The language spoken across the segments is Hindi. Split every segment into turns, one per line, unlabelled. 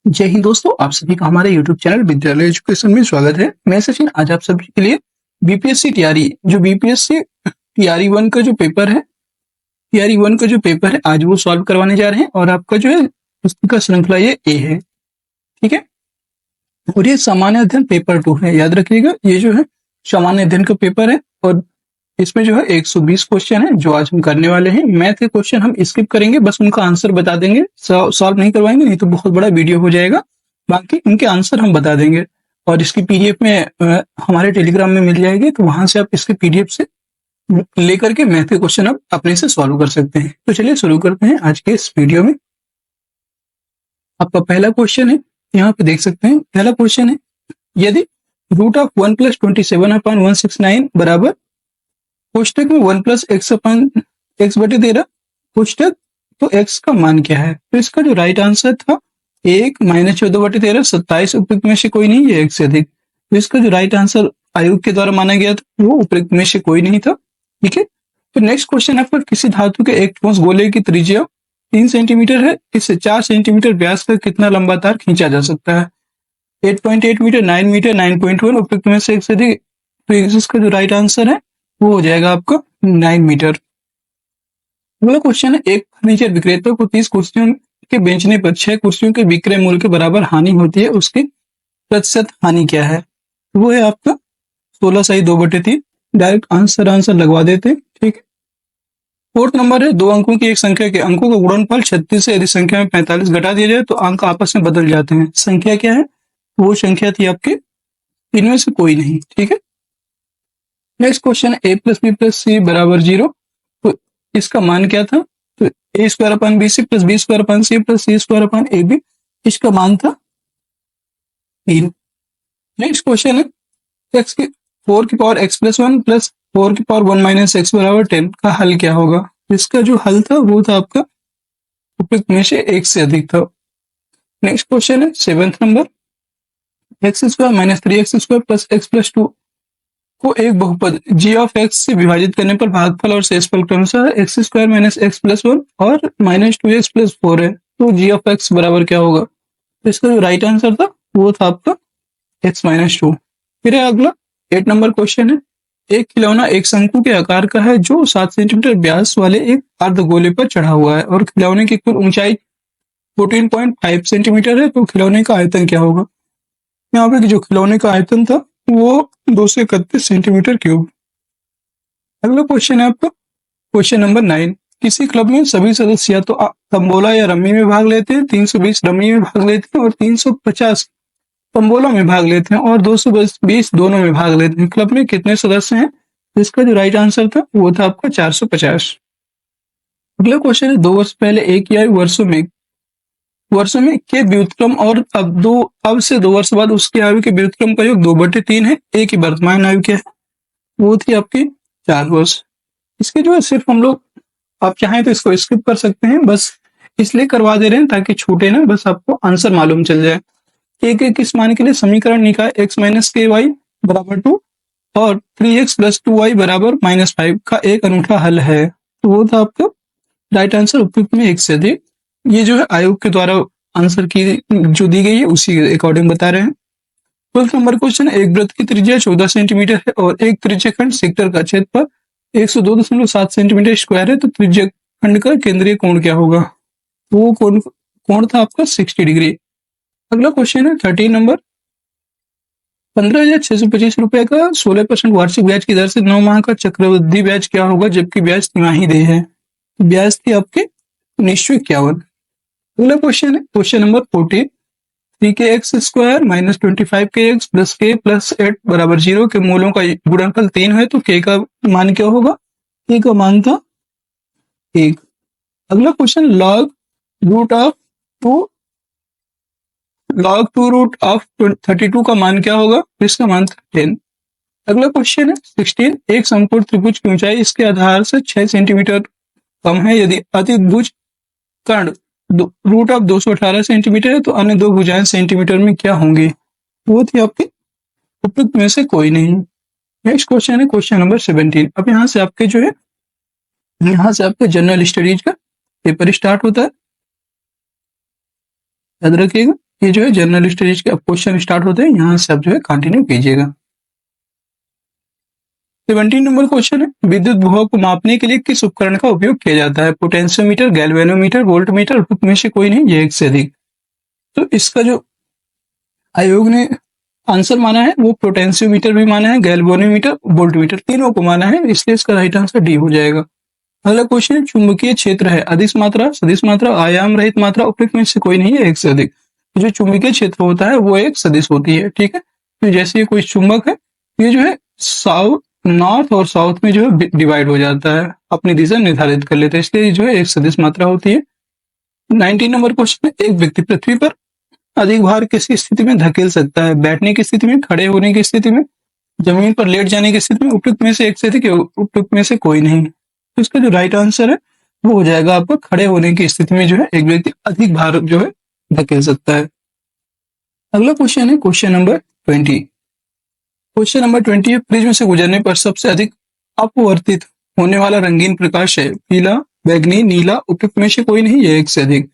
जय हिंद दोस्तों, आप सभी का हमारे YouTube चैनल विद्यालय एजुकेशन में स्वागत है। मैं सचिन आज आप सभी के लिए बीपीएससी टीआरई जो बीपीएससी टीआरई 1 का जो पेपर है टीआरई 1 का जो पेपर है आज वो सॉल्व करवाने जा रहे हैं और आपका जो है पुस्तिका श्रृंखला ये ए है, ठीक है। और ये सामान्य अध्ययन पेपर 2 है, याद रखिएगा ये जो है सामान्य अध्ययन का पेपर है और इसमें जो है 120 क्वेश्चन है जो आज हम करने वाले हैं। मैथ के क्वेश्चन हम स्किप करेंगे, बस उनका आंसर बता देंगे, सॉल्व नहीं करवाएंगे, नहीं तो बहुत बड़ा वीडियो हो जाएगा। बाकी उनके आंसर हम बता देंगे और इसकी पीडीएफ में हमारे टेलीग्राम में मिल जाएगी, तो वहां से आप इसके पीडीएफ से लेकर के मैथ के क्वेश्चन आप अपने से सॉल्व कर सकते हैं। तो चलिए शुरू करते हैं आज के इस वीडियो में। आपका पहला क्वेश्चन है, यहाँ पे देख सकते हैं। पहला क्वेश्चन है, यदि रूट ऑफ 1 + 27/169 बराबर कोष्टक में 1 + x/13 कोष्टक, तो x का मान क्या है? तो इसका जो राइट आंसर था 1 - 14/13 27 उपयुक्त में से कोई नहीं, ये x से अधिक। तो इसका जो राइट आंसर आयोग के द्वारा माना गया था वो उपयुक्त में से कोई नहीं था, ठीक है। तो नेक्स्ट क्वेश्चन आपका, किसी धातु के एक ठोस गोले की त्रिज्या 3 सेंटीमीटर है, इससे 4 सेंटीमीटर व्यास का कितना लंबा तार खींचा जा सकता है? 8.8 मीटर, 9 मीटर, 9.1 उपयुक्त में से एक से अधिक। तो इसका जो राइट आंसर है वो हो जाएगा आपका 9 मीटर। अगला क्वेश्चन है, एक फर्नीचर विक्रेता को 30 कुर्सियों के बेचने पर 6 कुर्सियों के विक्रय मूल्य के बराबर हानि होती है, उसकी प्रतिशत हानि क्या है? वो है आपका 16 सही 2/3। डायरेक्ट आंसर लगवा देते, ठीक है। फोर्थ नंबर है, 2 अंकों की एक संख्या के अंकों का गुणनफल 36 से यदि संख्या में 45 घटा दिया जाए तो अंक आपस में बदल जाते हैं। संख्या क्या है? वो संख्या थी आपके इनमें से कोई नहीं, ठीक है। नेक्स्ट क्वेश्चन है, a + b + c = 0, तो इसका मान क्या था? तो a² + bc + b² + c² ab, इसका मान था 3। नेक्स्ट क्वेश्चन है, x की 4x + 1 + 4 - x = 10 का हल क्या होगा? इसका जो हल था वो था आपका उपयुक्त में से एक से अधिक था। नेक्स्ट क्वेश्चन है 7th number, x² - 3x² + x + 2 को एक बहुपद g(x) से विभाजित करने पर भागफल और शेषफल के अनुसार x² - x + 1 और -2x + 4 है, तो g(x) बराबर क्या होगा? तो इसका जो राइट आंसर था वो था आपका x - 2। फिर है अगला 8 नंबर क्वेश्चन है, एक खिलौना एक शंकु के आकार का है जो 7 सेंटीमीटर व्यास वाले एक अर्धगोले पर चढ़ा हुआ है और खिलौने की कुल ऊंचाई 14.5 सेंटीमीटर है, तो खिलौने का आयतन क्या होगा? यहाँ पे जो खिलौने का आयतन था वो 231 सेंटीमीटर क्यूब। अगला क्वेश्चन है आपका क्वेश्चन नंबर 9, किसी क्लब में सभी सदस्य या तो तंबोला या रम्मी में भाग लेते हैं, 320 रम्मी में भाग लेते हैं और 350 तंबोला में भाग लेते हैं और 220 दोनों में भाग लेते हैं। क्लब में कितने सदस्य हैं? इसका जो राइट आंसर था वो था आपका 450। अगला क्वेश्चन है, 2 वर्ष पहले एक या वर्षों में के व्युत्क्रम और अब से 2 वर्ष बाद उसकी आयु के व्युत्क्रम का योग 2/3 है। ए की वर्तमान आयु क्या है? वो थी आपकी 4 वर्ष। इसके जो है सिर्फ हम लोग, आप चाहें तो इसको स्किप कर सकते हैं, बस इसलिए करवा दे रहे हैं ताकि छूटे ना, बस आपको आंसर मालूम चल जाए। एक एक इस मान के लिए समीकरण निकाय x - ky = 2 और 3x + 2y = -5 का एक अनूठा हल है, तो वो था आपका राइट आंसर उपयुक्त में एक से अधिक। ये जो है आयोग के द्वारा आंसर की जो दी गई है उसी के अकॉर्डिंग बता रहे हैं। 12th नंबर क्वेश्चन, एक वृत्त की त्रिज्या 14 सेंटीमीटर है और एक त्रिज्यखंड सेक्टर का क्षेत्रफल 102.7 सेंटीमीटर स्क्वायर है, तो त्रिज्यखंड का केंद्रीय कोण क्या होगा? वो कोण था आपका 60 डिग्री। अगला क्वेश्चन है 13 नंबर, 15,625 रुपए का 16% वार्षिक ब्याज की दर से 9 माह का चक्रवृद्धि ब्याज क्या होगा जबकि ब्याज तिमाही देय है? ब्याज थी आपके 1951। अगला क्वेश्चन है question number 14, 3kx² - 25kx + k + 8 = 0 के मूलों का गुणनफल 3 है, तो k का मान क्या होगा? k का मान था 1। अगला क्वेश्चन, log 2 रूट ऑफ 32 का मान क्या होगा? इसका मान था 10। अगला क्वेश्चन है 16, एक समकोण त्रिभुज की ऊंचाई इसके आधार से 6 सेंटीमीटर कम है, यदि अतिभुज कर्ण रूट ऑफ 218 सेंटीमीटर है तो अन्य दो भुजाएं सेंटीमीटर में क्या होंगी? वो थी आपकी उपयुक्त में से कोई नहीं। नेक्स्ट क्वेश्चन है क्वेश्चन नंबर 17। अब यहाँ से आपके जो है यहाँ से आपके जनरल स्टडीज का पेपर स्टार्ट होता है, याद रखिएगा। ये जो है जनरल स्टडीज के अब क्वेश्चन स्टार्ट होते हैं, यहाँ से आप जो है कंटिन्यू कीजिएगा। 17 नंबर क्वेश्चन है, विद्युत विभव को मापने के लिए किस उपकरण का उपयोग किया जाता है? पोटेंशियोमीटर, गैल्वेनोमीटर, वोल्टमीटर, में से कोई नहीं, ये एक से अधिक। तो इसका जो आयोग ने आंसर माना है वो पोटेंशियोमीटर भी माना है, गैल्वेनोमीटर, वोल्टमीटर, तीनों को माना है, इसलिए इसका राइट आंसर डी हो जाएगा। अगला क्वेश्चन, चुंबकीय क्षेत्र है अदिश मात्रा, सदिश मात्रा, आयाम रहित मात्रा, उपयुक्त में से कोई नहीं है, एक से अधिक। जो चुंबकीय क्षेत्र होता है वो एक सदिश होती है, ठीक है। तो जैसे ये कोई चुंबक है, ये जो है साउथ, नॉर्थ और साउथ में जो है डिवाइड हो जाता है, अपनी दिशा निर्धारित कर लेते हैं, इसलिए जो है एक सदिश मात्रा होती है। 19 नंबर क्वेश्चन है, एक व्यक्ति पृथ्वी पर अधिक भार किस स्थिति में धकेल सकता है? बैठने की स्थिति में, खड़े होने की स्थिति में, जमीन पर लेट जाने की स्थिति में, उपयुक्त में से एक से अधिक, उपयुक्त में से कोई नहीं। तो इसका जो राइट आंसर है वो हो जाएगा आपको खड़े होने की स्थिति में जो है एक व्यक्ति अधिक भार जो है धकेल सकता है। अगला क्वेश्चन है क्वेश्चन नंबर 20। क्वेश्चन नंबर 20 है, प्रिज्म से गुजरने पर सबसे अधिक अपवर्तित होने वाला रंगीन प्रकाश है? पीला, बैगनी, नीला, उपयुक्त में से कोई नहीं, ये एक से अधिक।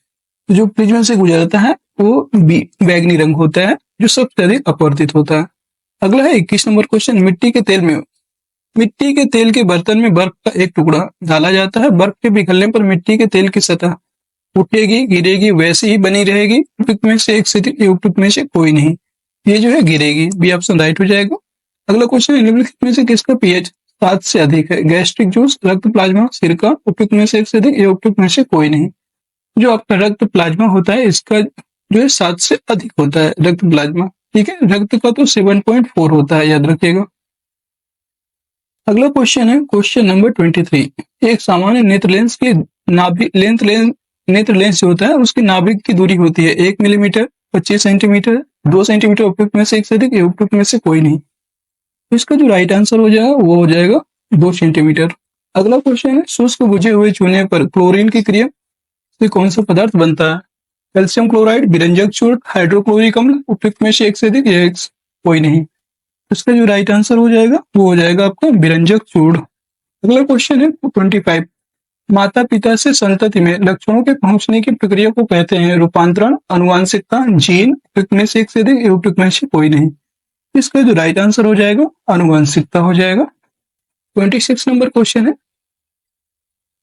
तो जो प्रिज्म से गुजरता है वो बैगनी रंग होता है, जो सबसे अधिक अपवर्तित होता है। अगला है 21 नंबर क्वेश्चन, मिट्टी के तेल के बर्तन में बर्फ का एक टुकड़ा डाला जाता है, बर्फ के पिघलने पर मिट्टी के तेल की सतह उठेगी, गिरेगी, वैसे ही बनी रहेगी, उपयुक्त में से एक से अधिक, उपयुक्त में से कोई नहीं, ये जो है गिरेगी, बी ऑप्शन राइट हो जाएगा। अगला क्वेश्चन, निम्नलिखित में से किसका पीएच 7 से अधिक है? गैस्ट्रिक जूस, रक्त प्लाज्मा, सिरका, उपयुक्त में से एक से अधिक, उपयुक्त में से कोई नहीं। जो आपका रक्त प्लाज्मा होता है इसका जो है 7 से अधिक होता है रक्त प्लाज्मा, ठीक है। रक्त का तो 7.4 होता है, याद रखिएगा। अगला क्वेश्चन है क्वेश्चन नंबर 23। एक सामान्य नेत्र लेंस की नेत्र लेंस जो होता है उसकी नाभिक की दूरी होती है 1 मिलीमीटर, 25 सेंटीमीटर, 2 सेंटीमीटर, उपयुक्त में से एक से अधिक, उपयुक्त में से कोई नहीं। इसका जो राइट आंसर हो जाएगा वो हो जाएगा 2 सेंटीमीटर। अगला क्वेश्चन है, शुष्क बुझे हुए चूने पर क्लोरीन की क्रिया से कौन सा पदार्थ बनता है? कैल्शियम क्लोराइड, विरंजक चूर्ण, हाइड्रोक्लोरिक अम्ल, उपयुक्त में से एक से अधिक, या कोई नहीं। इसका जो राइट आंसर हो जाएगा वो हो जाएगा आपका विरंजक चूर्ण। अगला क्वेश्चन है 25। माता पिता से संतति में लक्षणों के पहुंचने की प्रक्रिया को कहते हैं? रूपांतरण, अनुवांशिकता, जीन, उपयुक्त में से एक से अधिक, उपयुक्त में से कोई नहीं। इसका जो राइट आंसर हो जाएगा अनुवांशिकता हो जाएगा। 26 नंबर क्वेश्चन है,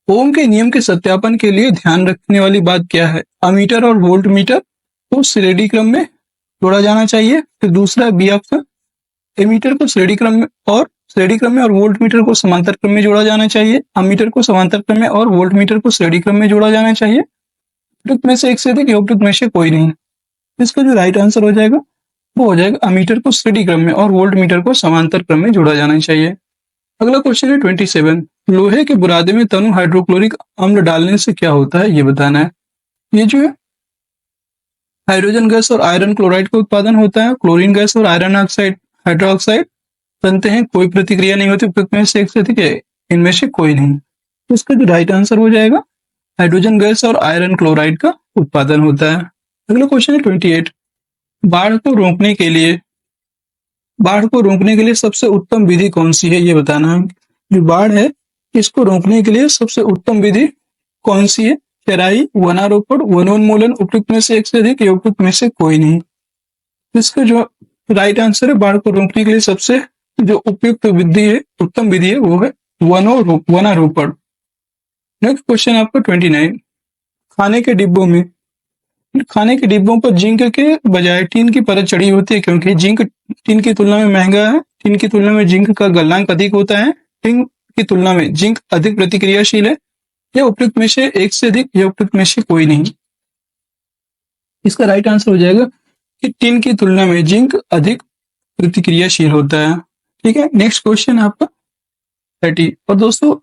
ओम के नियम के सत्यापन के लिए ध्यान रखने वाली बात क्या है? अमीटर और वोल्ट मीटर को श्रेणी क्रम में जोड़ा जाना चाहिए। फिर दूसरा बी ऑप्शन, एमीटर को श्रेणी क्रम में और वोल्ट मीटर को समांतर क्रम में जोड़ा जाना चाहिए। अमीटर को समांतर क्रम में और वोल्ट मीटर को श्रेणी क्रम में जोड़ा जाना चाहिए। उपयुक्त में से एक से अधिक, उपयुक्त में से कोई नहीं। इसका जो राइट आंसर हो जाएगा वो हो जाएगा अमीटर को श्रेणी क्रम में और वोल्ट मीटर को समांतर क्रम में जोड़ा जाना चाहिए। अगला क्वेश्चन है 27। लोहे के बुरादे में तनु हाइड्रोक्लोरिक अम्ल डालने से क्या होता है, ये बताना है। ये जो है हाइड्रोजन गैस और आयरन क्लोराइड का उत्पादन होता है। क्लोरीन गैस और आयरन ऑक्साइड हाइड्रोक्साइड बनते हैं, कोई प्रतिक्रिया नहीं होती, उपयुक्त में से एक से अधिक है, इनमें से कोई नहीं। तो इसका जो राइट आंसर हो जाएगा हाइड्रोजन गैस और आयरन क्लोराइड का उत्पादन होता है। अगला क्वेश्चन है 28। बाढ़ को रोकने के लिए सबसे उत्तम विधि कौन सी है, ये बताना है। जो बाढ़ है इसको रोकने के लिए सबसे उत्तम विधि कौन सी है? चराई, वनारोपण, वनोन्मूलन, उपयुक्त में से एक से अधिक, उपयुक्त में से कोई नहीं। इसका जो राइट आंसर है बाढ़ को रोकने के लिए सबसे जो उपयुक्त विधि है, उत्तम विधि है, वो है वनारोपण। नेक्स्ट क्वेश्चन आपका 29। खाने के डिब्बों पर जिंक के बजाय टीन की परत चढ़ी होती है, क्योंकि जिंक टीन की तुलना में महंगा है। टीन की तुलना में जिंक का गलनांक अधिक होता है। टीन की तुलना में जिंक अधिक प्रतिक्रियाशील है। या उपयुक्त में से एक से अधिक, या उपयुक्त में से कोई नहीं। इसका राइट आंसर हो जाएगा कि टीन की तुलना में जिंक अधिक प्रतिक्रियाशील होता है, ठीक है। नेक्स्ट क्वेश्चन आपका 30। और दोस्तों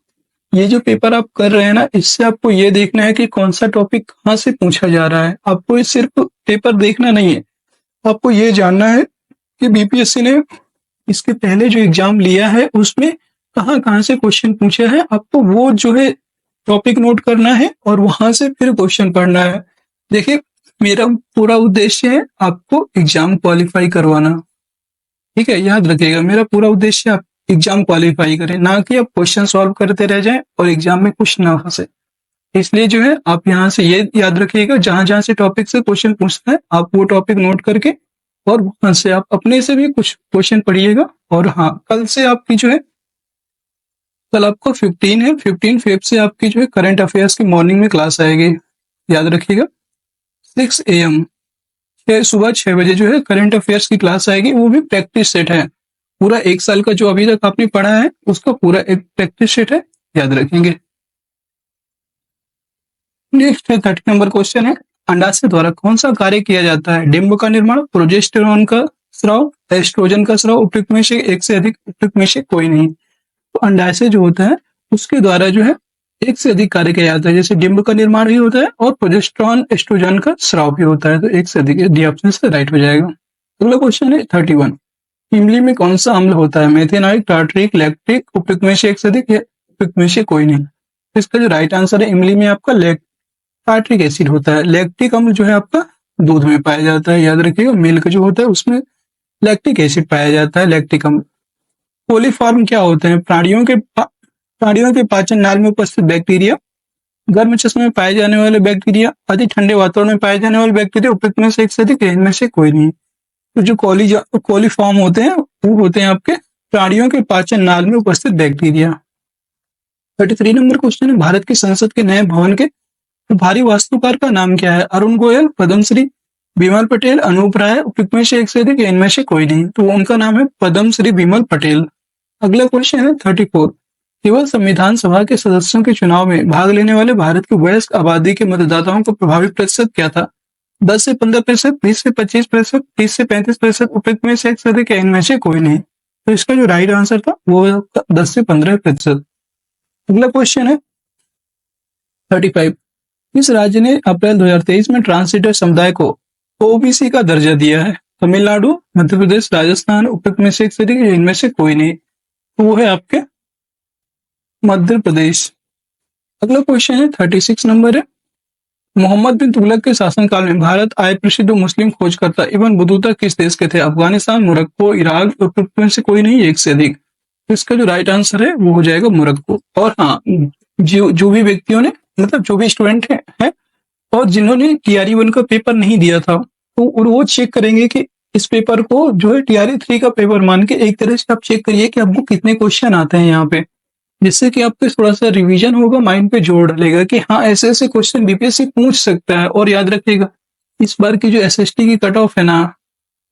ये जो पेपर आप कर रहे हैं ना, इससे आपको ये देखना है कि कौन सा टॉपिक कहाँ से पूछा जा रहा है। आपको ये सिर्फ पेपर देखना नहीं है, आपको ये जानना है कि बीपीएससी ने इसके पहले जो एग्जाम लिया है उसमें कहाँ कहाँ से क्वेश्चन पूछे हैं। आपको वो जो है टॉपिक नोट करना है और वहां से फिर क्वेश्चन पढ़ना है। देखिए मेरा पूरा उद्देश्य है आपको एग्जाम क्वालिफाई करवाना, ठीक है, याद रखिएगा। मेरा पूरा उद्देश्य आप एग्जाम क्वालिफाई करें, ना कि आप क्वेश्चन सॉल्व करते रह जाएं और एग्जाम में कुछ ना फंसे। इसलिए जो है आप यहाँ से ये याद रखिएगा, जहां जहां से टॉपिक से क्वेश्चन पूछता है आप वो टॉपिक नोट करके और वहां से आप अपने से भी कुछ क्वेश्चन पढ़िएगा। और हाँ, कल से आपकी जो है, कल आपको 15 है, 15 फेब से आपकी जो है करंट अफेयर्स की मॉर्निंग में क्लास आएगी, याद रखिएगा 6 AM, सुबह 6 बजे जो है करंट अफेयर्स की क्लास आएगी। वो भी प्रैक्टिस सेट है, पूरा 1 साल का जो अभी तक आपने पढ़ा है उसका पूरा एक प्रैक्टिस सेट है, याद रखेंगे। नेक्स्ट है 30 नंबर क्वेश्चन है, अंडाशय द्वारा कौन सा कार्य किया जाता है? डिंब का निर्माण, प्रोजेस्टेरॉन का स्राव, एस्ट्रोजन का स्राव, उपयुक्त में से एक से अधिक, उपयुक्त में से कोई नहीं। तो अंडाशय जो होता है उसके द्वारा जो है एक से अधिक कार्य किया जाता है, जैसे डिंब का निर्माण भी होता है और प्रोजेस्टेरॉन एस्ट्रोजन का स्राव भी होता है, तो एक से अधिक, डी ऑप्शन से राइट हो जाएगा। अगला क्वेश्चन है 31, इमली में कौन सा अम्ल होता है? मेथेनॉइक, टार्ट्रिक, लैक्टिक, उपयुक्त में से एक से अधिक, या उपयुक्त में से कोई नहीं। तो इसका जो राइट आंसर है, इमली में आपका टार्ट्रिक एसिड होता है। लैक्टिक अम्ल जो है आपका दूध में पाया जाता है, याद रखिएगा, मिल्क जो होता है उसमें लैक्टिक एसिड पाया जाता है, लैक्टिक अम्ल। कोलिफॉर्म क्या होते हैं? प्राणियों के पाचन नाल में उपस्थित बैक्टीरिया, गर्म चश्मे में पाए जाने वाले बैक्टीरिया, अति ठंडे वातावरण में पाए जाने वाले बैक्टीरिया, उपयुक्त में से एक से अधिक, इनमें से कोई नहीं। तो जो कोलिफॉर्म होते हैं वो होते हैं आपके प्राणियों के पाचन नाल में उपस्थित बैक्टीरिया। 33 नंबर क्वेश्चन है, भारत की संसद के नए भवन के भारी वास्तुकार का नाम क्या है? अरुण गोयल, पद्मश्री, बिमल पटेल, अनूप राय, उपयुक्त में से एक से अधिक, इनमें से कोई नहीं। तो उनका नाम है पद्मश्री बिमल पटेल। अगला क्वेश्चन है 34, केवल संविधान सभा के सदस्यों के चुनाव में भाग लेने वाले भारत की वयस्क आबादी के मतदाताओं का प्रभावी प्रतिशत क्या था? 10 से 15%, 20 से 25%, 30 से 35%, उपयुक्त में से एक से अधिक, इनमें से कोई नहीं। तो इसका जो राइट आंसर था वो 10 से 15%। अगला क्वेश्चन है 35, किस राज्य ने अप्रैल 2023 में ट्रांसजेंडर समुदाय को ओबीसी का दर्जा दिया है? तमिलनाडु, मध्य प्रदेश, राजस्थान, उपयुक्त में से एक से अधिक, इनमें से कोई नहीं। तो वो है आपके मध्य प्रदेश। अगला क्वेश्चन है 36 नंबर है, मोहम्मद बिन तुगलक के शासनकाल में भारत आए प्रसिद्ध मुस्लिम खोजकर्ता एवं बतूता किस देश के थे? अफगानिस्तान, मोरक्को, इराक, उपयुक्त में से कोई नहीं, एक से अधिक। तो इसका जो राइट आंसर है वो हो जाएगा मोरक्को। और हाँ, जो भी व्यक्तियों ने, मतलब जो भी स्टूडेंट है और जिन्होंने टीआरई 1 का पेपर नहीं दिया था, तो वो चेक करेंगे कि इस पेपर को जो है टीआरई 3 का पेपर मान के एक तरह से आप चेक करिए कि आपको कितने क्वेश्चन आते हैं यहाँ पे, जिससे कि आपके थोड़ा सा रिवीजन होगा, माइंड पे जोड़ डालेगा कि हाँ ऐसे ऐसे क्वेश्चन बीपीएससी पूछ सकता है। और याद रखिएगा इस बार की जो एसएसटी की कट ऑफ है ना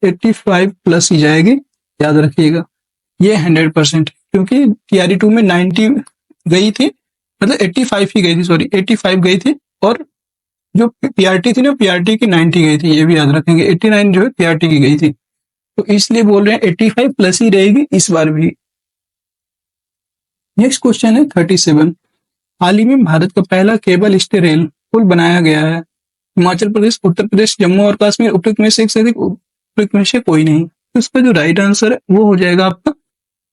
85 प्लस ही जाएगी, याद रखिएगा ये 100%, क्योंकि टीआरई 2 में 90 गई थी, मतलब 85 ही गई थी, सॉरी 85 गई थी, और जो पीआरटी थी ना पीआरटी की 90 गई थी, ये भी याद रखेंगे, 89 जो है पीआरटी की गई थी। तो इसलिए बोल रहे हैं 85 प्लस ही रहेगी इस बार भी। नेक्स्ट क्वेश्चन है 37, हाल ही में भारत का पहला केबल स्टे रेल पुल बनाया गया है? हिमाचल प्रदेश, उत्तर प्रदेश, जम्मू और कश्मीर, उपयुक्त में से एक से अधिक, उपयुक्त में से कोई नहीं। तो इसका जो राइट आंसर है वो हो जाएगा आपका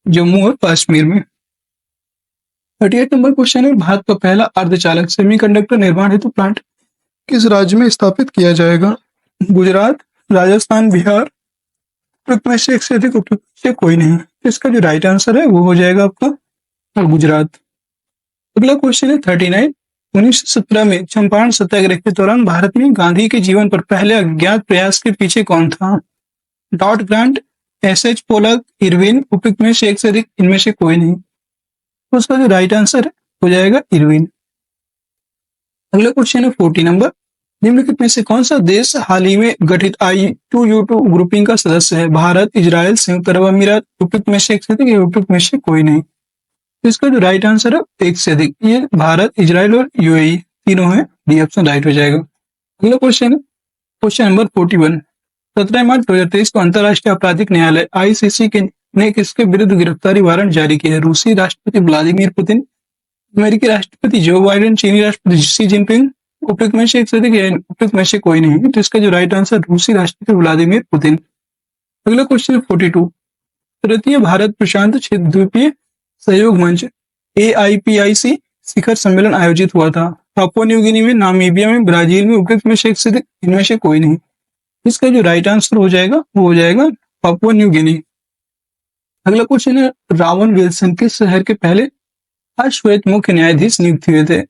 जम्मू और कश्मीर में। 38 नंबर क्वेश्चन है, भारत का पहला अर्धचालक सेमीकंडक्टर निर्माण हेतु प्लांट किस राज्य में स्थापित किया जाएगा? गुजरात, राजस्थान, बिहार, उपयुक्त में से एक से अधिक, उपयुक्त से कोई नहीं। तो इसका जो राइट आंसर है वो हो जाएगा आपका गुजरात। अगला क्वेश्चन है 39, 1917 में चंपारण सत्याग्रह के दौरान भारत में गांधी के जीवन पर पहले अज्ञात प्रयास के पीछे कौन था? डॉट ग्रांट, एसएच पोलक, इरविन, उपयुक्त में से एक से अधिक, इनमें से कोई नहीं। तो उसका जो राइट आंसर है हो जाएगा इरविन। अगला क्वेश्चन है 40 नंबर, निम्नलिखित में से कौन सा देश हाल ही में गठित I2U2 ग्रुपिंग का सदस्य है? भारत, इजराइल, संयुक्त अरब अमीरात, उपयुक्त में से एक से अधिक, उपयुक्त में से कोई नहीं। तो इसका जो राइट आंसर है एक से अधिक, ये भारत, इजराइल और यूएई तीनों है, डी ऑप्शन राइट हो जाएगा। अगला क्वेश्चन है क्वेश्चन नंबर 41, 17 मार्च 2023 को अंतर्राष्ट्रीय आपराधिक न्यायालय आईसीसी ने किसके विरुद्ध गिरफ्तारी वारंट जारी किया है? रूसी राष्ट्रपति व्लादिमीर पुतिन, अमेरिकी राष्ट्रपति जो बाइडेन, चीनी राष्ट्रपति शी जिनपिंग, उपयुक्त में से एक से अधिक, उपयुक्त में से कोई नहीं। तो इसका जो राइट आंसर रूसी राष्ट्रपति व्लादिमीर पुतिन। अगला क्वेश्चन 42, तृतीय भारत प्रशांत क्षेत्र द्वीपीय सहयोग मंच AIPIC शिखर सम्मेलन आयोजित हुआ था? पापुआ न्यू गिनी में, नामीबिया में, ब्राजील में, उपयुक्त में से एक से अधिक, इनमें से कोई नहीं। इसका जो राइट आंसर हो जाएगा वो हो जाएगा पापुआ न्यू गिनी। अगला क्वेश्चन है, रावण विल्सन किस शहर के पहले अश्वेत मुख्य न्यायाधीश नियुक्त हुए थे?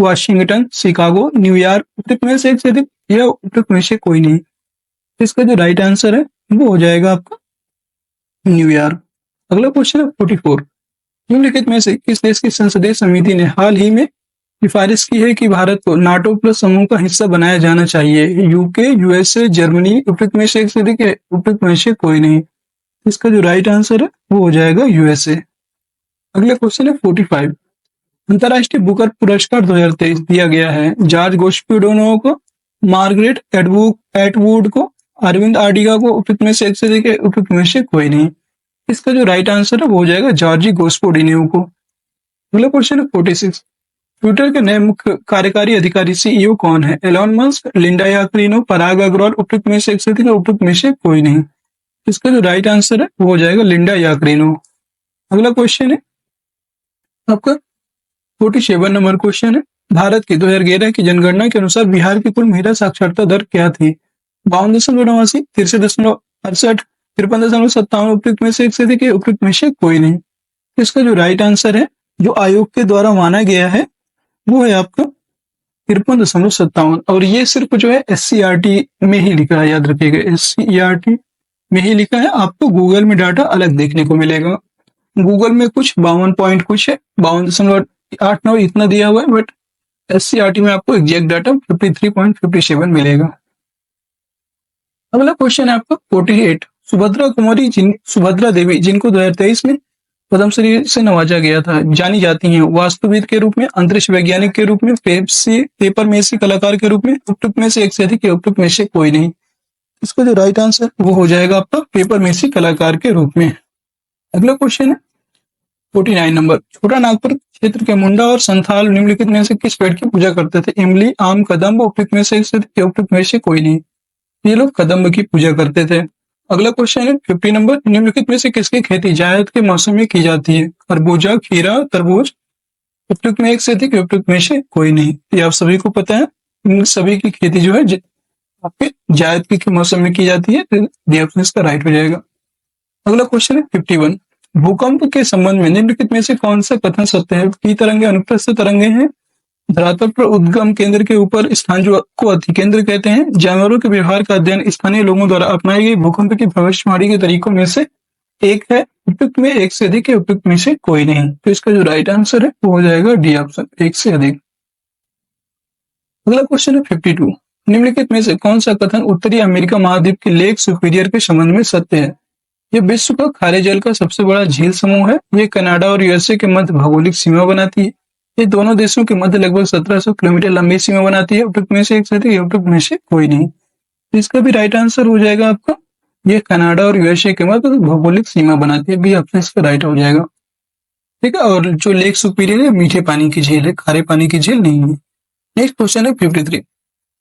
वाशिंगटन, शिकागो, न्यूयॉर्क, उपयुक्त में से एक से अधिक या उपयुक्त में से कोई नहीं। इसका जो राइट आंसर है वो हो जाएगा आपका न्यूयॉर्क। अगला क्वेश्चन है 44। निम्नलिखित में से किस देश की संसदीय समिति ने हाल ही में सिफारिश की है कि भारत को नाटो प्लस समूह का हिस्सा बनाया जाना चाहिए? यूके, यूएसए, जर्मनी, उपयुक्त में से एक से अधिक है, उपयुक्त में से कोई नहीं। इसका जो राइट आंसर है वो हो जाएगा यूएसए। अगला क्वेश्चन है 45। अंतर्राष्ट्रीय बुकर पुरस्कार 2023 दिया गया है जॉर्ज गोस्पिडोनो को, मार्गरेट एटवुड को, अरविंद आडिगा को, उपयुक्त में से एक से अधिक है, उपयुक्त में से कोई नहीं। इसका जो राइट आंसर है वो हो जाएगा जॉर्जी गोस्पोडिनो को। अगला क्वेश्चन है 46। ट्विटर के नए मुख्य कार्यकारी अधिकारी सीईओ कौन है? एलॉन मस्क, लिंडा याकरिनो, पराग अग्रवाल, उपयुक्त में से एक से अधिक है, उपयुक्त में से कोई नहीं। इसका जो राइट आंसर है वो हो जाएगा लिंडा याकरिनो। अगला क्वेश्चन है आपका 47 नंबर क्वेश्चन है। भारत की 2011 की जनगणना के अनुसार बिहार की कुल महिला साक्षरता दर क्या थी? 52.89, 63.68, 53.57, उपयुक्त में से एक से अधिक है, उपयुक्त में से कोई नहीं। इसका जो राइट आंसर है जो आयोग के द्वारा माना गया है वो है आपका 53.57। और ये सिर्फ जो है SCERT में ही लिखा है, याद रखिएगा SCERT में ही लिखा है। आपको गूगल में डाटा अलग देखने को मिलेगा। गूगल में कुछ 52 पॉइंट कुछ है, 52.89 इतना दिया हुआ है, बट SCERT में आपको एग्जैक्ट डाटा 53.57 मिलेगा। अगला क्वेश्चन है आपका 48। सुभद्रा देवी जिनको 2023 में पद्मश्री से नवाजा गया था, जानी जाती हैं वास्तुविद के रूप में, अंतरिक्ष वैज्ञानिक के रूप में, पेपर मेसी कलाकार के रूप में, उपयुक्त में से एक से अधिक, उपयुक्त में से कोई नहीं। इसका जो राइट आंसर वो हो जाएगा आपका पेपर मेसी कलाकार के रूप में। अगला क्वेश्चन है 49 नंबर। छोटा नागपुर क्षेत्र के मुंडा और संथाल निम्नलिखित में से किस पेड़ की पूजा करते थे? इमली, आम, कदम्ब, उपयुक्त में से एक से अधिक, उपयुक्त में से कोई नहीं। ये लोग कदम्ब की पूजा करते थे। अगला क्वेश्चन है 50 नंबर। निम्नलिखित में से किसकी खेती जायद के मौसम में की जाती है? खरबूजा, खीरा, तरबूज, उपयुक्त में एक से अधिक, उपयुक्त में से कोई नहीं। ये आप सभी को पता है, इन सभी की खेती जो है आपके जायद के मौसम में की जाती है। डी ऑप्शन इसका राइट हो जाएगा। अगला क्वेश्चन है 51। भूकंप के संबंध में निम्नलिखित में से कौन सा कथन सत्य है? की तरंगे अनुप्रस्थ तरंगे हैं, धरातल पर उद्गम केंद्र के ऊपर स्थान जो को अतिकेंद्र कहते हैं, जानवरों के व्यवहार का अध्ययन स्थानीय लोगों द्वारा अपनाई गई भूकंप की भविष्यवाणी के तरीकों में से एक है, उपयुक्त में एक से अधिक है, उपयुक्त में से कोई नहीं। तो इसका जो राइट आंसर है वो हो जाएगा डी ऑप्शन, एक से अधिक। अगला क्वेश्चन है 52। निम्नलिखित में से कौन सा कथन उत्तरी अमेरिका महाद्वीप के लेक सुपीरियर के संबंध में सत्य है? यह विश्व का खारे जल का सबसे बड़ा झील समूह है। ये कनाडा और यूएसए के मध्य भौगोलिक सीमा बनाती है। ये दोनों देशों के मध्य लगभग 1700 किलोमीटर लंबी सीमा बनाती है। उपयुक्त में से एक से अधिक, उपयुक्त में से कोई नहीं। तो इसका भी राइट आंसर हो जाएगा आपका ये कनाडा और यूएसए के मध्य भौगोलिक सीमा बनाती है। बी ऑप्शन इसका राइट हो जाएगा। ठीक है। और जो लेक सुपीरियर है मीठे पानी की झील है, खारे पानी की झील नहीं है। नेक्स्ट क्वेश्चन है 53।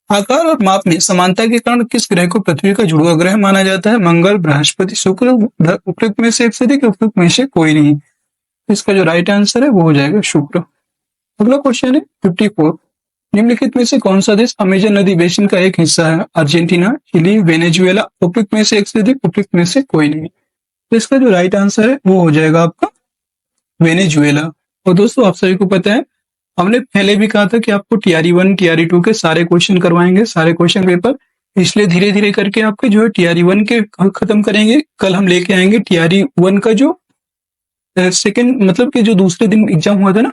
आकार और माप में समानता के कारण किस ग्रह को पृथ्वी का जुड़वा ग्रह माना जाता है? मंगल, बृहस्पति, शुक्र, उपयुक्त में से एक से अधिक, उपयुक्त में से कोई नहीं। इसका जो राइट आंसर है वो हो जाएगा शुक्र। अगला क्वेश्चन है 54। निम्नलिखित में से कौन सा देश अमेजन नदी बेसिन का एक हिस्सा है? अर्जेंटीना, चिली, वेनेजुएला, उपयुक्त में से एक से अधिक, उपयुक्त में से कोई नहीं। तो इसका जो राइट आंसर है वो हो जाएगा आपका वेनेजुएला। और दोस्तों आप सभी को पता है हमने पहले भी कहा था कि आपको TRE 1 TRE 2 के सारे क्वेश्चन करवाएंगे, सारे क्वेश्चन पेपर। इसलिए धीरे धीरे करके आपके जो है TRE 1 के खत्म करेंगे। कल हम लेके आएंगे TRE 1 का जो सेकंड मतलब कि जो दूसरे दिन एग्जाम हुआ था ना,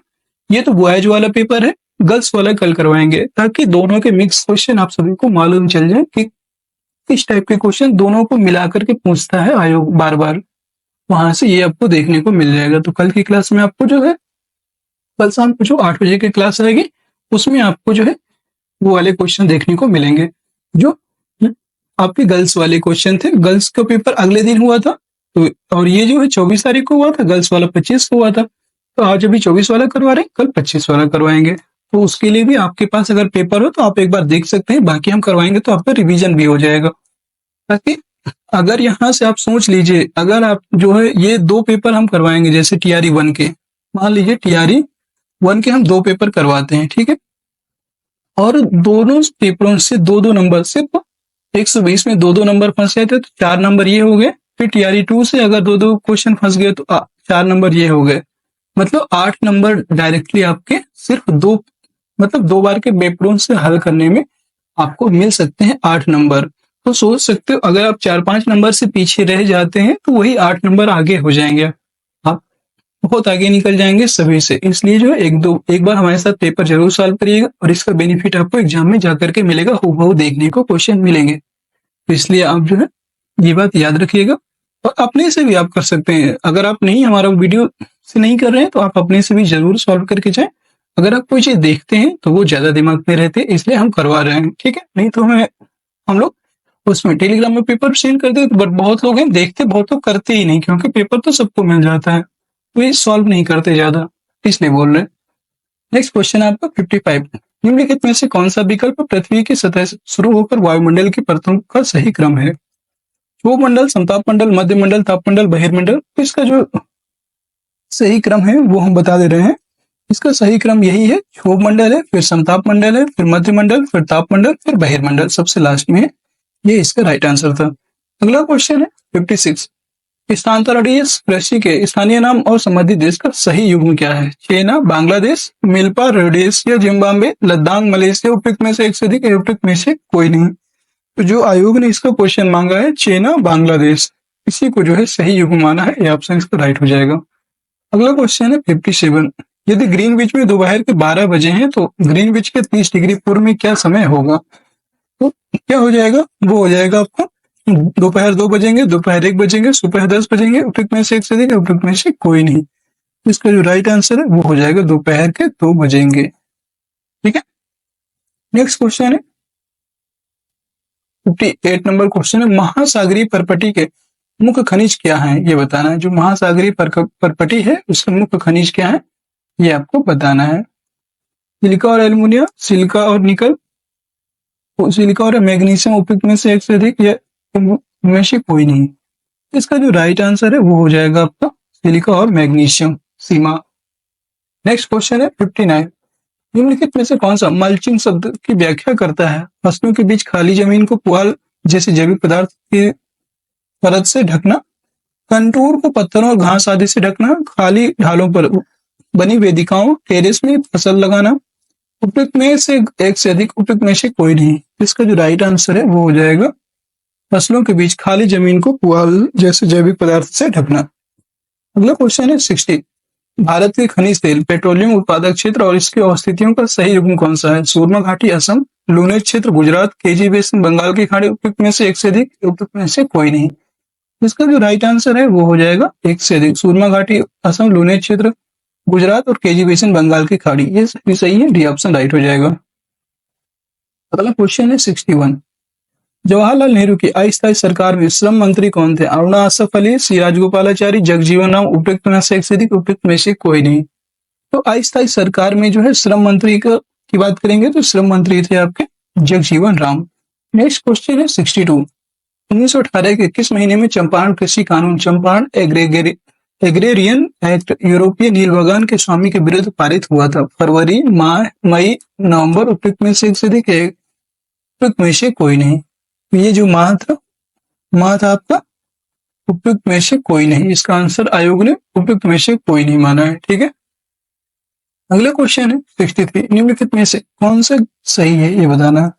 ये तो बॉयज वाला पेपर है, गर्ल्स वाला कल करवाएंगे, ताकि दोनों के मिक्स क्वेश्चन आप सभी को मालूम चल जाए कि किस टाइप के क्वेश्चन दोनों को मिला करके पूछता है आयोग बार बार। वहां से ये आपको देखने को मिल जाएगा। तो कल की क्लास में आपको जो है, कल शाम को जो 8 बजे की क्लास आएगी उसमें आपको जो है वो वाले क्वेश्चन देखने को मिलेंगे जो आपके गर्ल्स वाले क्वेश्चन थे। गर्ल्स का पेपर अगले दिन हुआ था, तो और ये जो है 24 तारीख को हुआ था, गर्ल्स वाला 25 को हुआ था। तो आज अभी 24 वाला करवा रहे हैं, कल 25 वाला करवाएंगे। तो उसके लिए भी आपके पास अगर पेपर हो तो आप एक बार देख सकते हैं, बाकी हम करवाएंगे तो आपका रिवीजन भी हो जाएगा। ताकि अगर यहाँ से आप सोच लीजिए, अगर आप जो है ये 2 पेपर हम करवाएंगे, जैसे TRE 1 के, मान लीजिए TRE 1 के हम 2 पेपर करवाते हैं, ठीक है, और दोनों पेपरों से 2-2 नंबर, सिर्फ 120 में 2-2 नंबर फंसे थे तो 4 नंबर ये हो गए। फिर TRE 2 से अगर 2-2 क्वेश्चन फंस गए तो 4 नंबर ये हो गए। मतलब 8 नंबर डायरेक्टली आपके सिर्फ 2 मतलब 2 बार के पेपरों से हल करने में आपको मिल सकते हैं 8 नंबर। तो सोच सकते हो अगर आप 4-5 नंबर से पीछे रह जाते हैं तो वही 8 नंबर आगे हो जाएंगे, आप बहुत आगे निकल जाएंगे सभी से। इसलिए जो है एक बार हमारे साथ पेपर जरूर सॉल्व करिएगा और इसका बेनिफिट आपको एग्जाम में जाकर के मिलेगा, हूबहू देखने को क्वेश्चन मिलेंगे। तो इसलिए आप जो है ये बात याद रखिएगा और अपने से भी आप कर सकते हैं। अगर आप नहीं हमारा वीडियो से नहीं कर रहे हैं तो आप अपने से भी जरूर सॉल्व करके जाएं। अगर आप कोई चीज देखते हैं तो वो ज्यादा दिमाग में रहते हैं, इसलिए हम करवा रहे हैं, ठीक है। नहीं तो हम लोग उसमें टेलीग्राम में पेपर सेंड कर देते, बट बहुत लोग हैं देखते, बहुत लोग करते ही नहीं, क्योंकि पेपर तो सबको मिल जाता है, वे सॉल्व नहीं करते ज्यादा, इसलिए बोल रहे हैं। नेक्स्ट क्वेश्चन है आपका 55। निम्नलिखित में से कौन सा विकल्प पृथ्वी की सतह से शुरू होकर वायुमंडल की परतों का सही क्रम है? क्षोभ मंडल, समताप मंडल, मध्य मंडल, ताप मंडल, बहिर्मंडल। तो इसका जो सही क्रम है वो हम बता दे रहे हैं। इसका सही क्रम यही है, क्षोभ मंडल है, फिर समताप मंडल है, फिर मध्य मंडल, फिर ताप मंडल, फिर बहिर्मंडल सबसे लास्ट में है। ये इसका राइट आंसर था। अगला क्वेश्चन है 56। स्थानांतरणीय कृषि के स्थानीय नाम और संबंधित देश का सही युग्म क्या है? China, Bangladesh, milpa, Rhodesia, Zimbabwe, Ladakh, Malaysia. उपयुक्त में से एक से अधिक, उपयुक्त में से कोई नहीं। तो जो आयोग ने इसका क्वेश्चन मांगा है चाइना, बांग्लादेश, इसी को जो है सही युग्म माना है, ये ऑप्शन इसका राइट हो जाएगा। अगला क्वेश्चन है 57। यदि ग्रीनविच में दोपहर के 12 बजे हैं तो ग्रीनविच के 30 डिग्री पूर्व में क्या समय होगा? तो क्या हो जाएगा? वो हो जाएगा आपका दोपहर 2 बजेंगे, दोपहर 1 बजेंगे, सुबह 10 बजेंगे। उपयुक्त में से एक से अधिक, उपयुक्त में से कोई नहीं। इसका जो राइट आंसर है वो हो जाएगा दोपहर के 2 बजेंगे, ठीक है। नेक्स्ट क्वेश्चन है 58 नंबर क्वेश्चन है, महासागरीय परपटी के मुख्य खनिज क्या है? ये बताना है। जो महासागरीय परपटी है उसका मुख्य खनिज क्या है, ये आपको बताना है। सिलिका और एल्युमिनियम, सिलिका और निकल, सिलिका और मैग्नीशियम। उपयुक्त में से एक से अधिक, या में से कोई नहीं। इसका जो राइट आंसर है वो हो जाएगा आपका सिलिका और मैग्नीशियम, सीमा। नेक्स्ट क्वेश्चन है 59। निम्नलिखित में से कौन सा मल्चिंग शब्द की व्याख्या करता है? फसलों के बीच खाली जमीन को पुआल जैसे जैविक पदार्थ की परत से ढकना, कंटूर को पत्थरों और घास आदि से ढकना, खाली ढालों पर बनी वेदिकाओं टेरेस में फसल लगाना। उपयुक्त में से एक से अधिक, उपयुक्त में से कोई नहीं। इसका जो राइट आंसर है वो हो जाएगा फसलों के बीच खाली जमीन को पुआल जैसे जैविक पदार्थ से ढकना। अगला क्वेश्चन है 60। भारत के खनिज तेल पेट्रोलियम उत्पादक क्षेत्र और इसकी अवस्थितियों का सही युग्म कौन सा है? सूरमा घाटी असम, लूनेज क्षेत्र गुजरात, केजी बेसिन बंगाल की खाड़ी। उपयुक्त में से एक से अधिक, उपयुक्त में से कोई नहीं। इसका जो राइट आंसर है वो हो जाएगा एक से अधिक। सूरमा घाटी असम, लूनेज क्षेत्र गुजरात और केजी बेसिन बंगाल की खाड़ी, ये सही है, डी ऑप्शन राइट हो जाएगा। अगला क्वेश्चन है 61। जवाहरलाल नेहरू की अस्थायी सरकार में श्रम मंत्री कौन थे? अरुणा आसफ अली, सी राजगोपालाचारी, जगजीवन राम। उपयुक्त में से एक से अधिक, उपयुक्त में से कोई नहीं। तो अस्थायी सरकार में जो है श्रम मंत्री की बात करेंगे तो श्रम मंत्री थे आपके जगजीवन राम। नेक्स्ट क्वेश्चन है 62। 1918 के किस महीने में चंपारण कृषि कानून, चंपारण एग्रेरियन एक्ट यूरोपीय नील बगान के स्वामी के विरुद्ध पारित हुआ था? फरवरी, मई, नवंबर। उपयुक्त में से एक से अधिक, उपयुक्त में से कोई नहीं। ये जो माह था आपका, उपयुक्त में से कोई नहीं। इसका आंसर आयोग ने उपयुक्त में से कोई नहीं माना है, ठीक है। अगला क्वेश्चन है 63। निम्नलिखित में से कौन सा सही है, ये बताना है।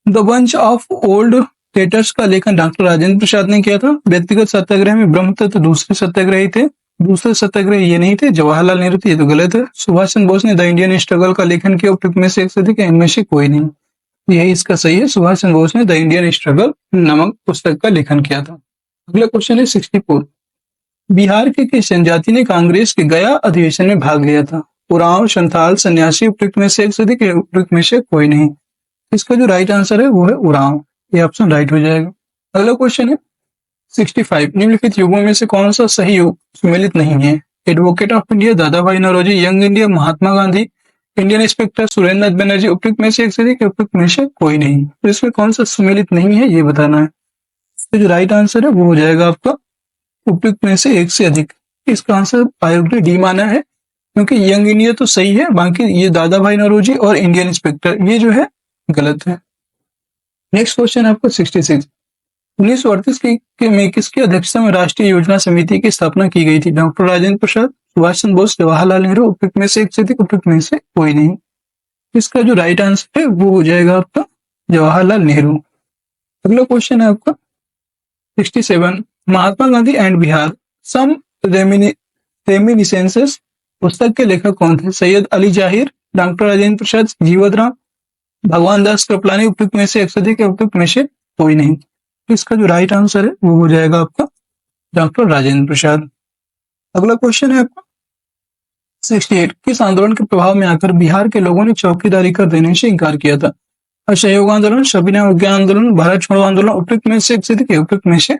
The bunch of old letters का लेखन डॉक्टर राजेंद्र प्रसाद ने किया था। व्यक्तिगत सत्याग्रह में ब्रह्म तत्व दूसरे सत्याग्रही थे, दूसरे सत्याग्रह ये नहीं थे। जवाहरलाल नेहरू थे, ये तो गलत है। सुभाष चंद्र बोस ने द इंडियन स्ट्रगल का लेखन किया। उपयुक्त में से एक से अधिक, इनमें से कोई नहीं। यही इसका सही है, सुभाष चंद्र बोस ने द इंडियन स्ट्रगल नामक पुस्तक का लेखन किया था। अगला क्वेश्चन है 64। बिहार के किस जनजाति ने कांग्रेस के गया अधिवेशन में भाग लिया था? उरांव, संथाल, सन्यासी। उपयुक्त में से एक से अधिक, उपयुक्त में से कोई नहीं। इसका जो राइट आंसर है वो है उरांव, ये ऑप्शन राइट हो जाएगा। अगला क्वेश्चन है 65। निम्नलिखित युगों में से कौन सा सही युग सुमेलित नहीं है? एडवोकेट ऑफ इंडिया दादा भाई Naoroji, young India Mahatma Gandhi, Indian inspector Surendra नाथ बनर्जी। उपयुक्त में से एक से अधिक, उपयुक्त में से कोई नहीं। तो इसमें कौन सा सुमेलित नहीं है ये बताना है। तो जो राइट आंसर है वो हो जाएगा आपका उपयुक्त में से एक से अधिक। इसका आंसर आयोग ने डी माना है, क्योंकि यंग इंडिया तो सही है, बाकी ये दादा भाई नौरोजी और इंडियन इंस्पेक्टर ये जो है गलत है। नेक्स्ट क्वेश्चन है आपका 66। 1938 में किसकी अध्यक्षता में राष्ट्रीय योजना समिति की स्थापना की गई थी? डॉक्टर राजेंद्र प्रसाद, सुभाष चंद्र बोस, जवाहरलाल नेहरू, उपयुक्त में से एक से अधिक, उपयुक्त में से कोई नहीं। इसका जो राइट आंसर है वो हो जाएगा आपका जवाहरलाल नेहरू। अगला क्वेश्चन है आपका 67, Mahatma Gandhi and Bihar some reminiscences पुस्तक के लेखक कौन थे? सैयद अली जाहिर, डॉक्टर राजेंद्र प्रसाद, जीवद राम, भगवान दास कृपलानी, उपयुक्त में से एक से अधिक, उपयुक्त में से कोई नहीं। तो इसका जो राइट आंसर है वो हो जाएगा आपका डॉक्टर राजेंद्र प्रसाद। अगला क्वेश्चन है आपका 68, किस आंदोलन के प्रभाव में आकर बिहार के लोगों ने चौकीदारी कर देने से इनकार किया था? असहयोग आंदोलन, सविनय अवज्ञा आंदोलन, भारत छोड़ो आंदोलन, उपयुक्त में से एक से अधिक, उपयुक्त में से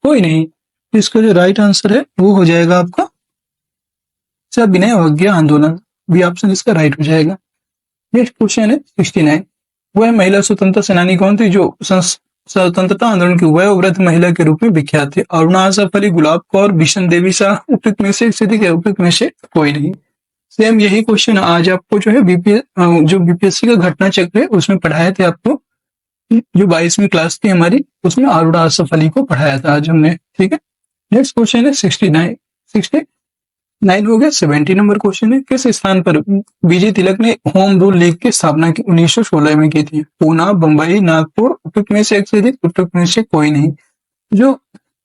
कोई नहीं। इसका जो राइट आंसर है वो हो जाएगा आपका सविनय अवज्ञा आंदोलन, भी ऑप्शन इसका राइट हो जाएगा। नेक्स्ट क्वेश्चन है 69, वह महिला स्वतंत्रता सेनानी कौन थी जो स्वतंत्रता आंदोलन की वयोवृद्ध महिला के रूप में विख्यात थे? अरुणा आसफ अली, गुलाब कौर, बिशन देवी शाह, उपयुक्त में से एक से अधिक, उपयुक्त में से कोई नहीं। सेम यही क्वेश्चन आज आपको जो है बीपीएससी का घटना चक्र है उसमें पढ़ाए थे आपको, जो 22वीं क्लास थी हमारी, उसमें अरुणा आसफ अली को पढ़ाया था आज हमने। ठीक है, नेक्स्ट क्वेश्चन है 69 हो गया। 70 नंबर क्वेश्चन है, किस स्थान पर बीजे तिलक ने होम रूल लीग की स्थापना की 1916 में की थी? पूना, बंबई, नागपुर, उपयुक्त में से एक से अधिक, उपयुक्त में से कोई नहीं। जो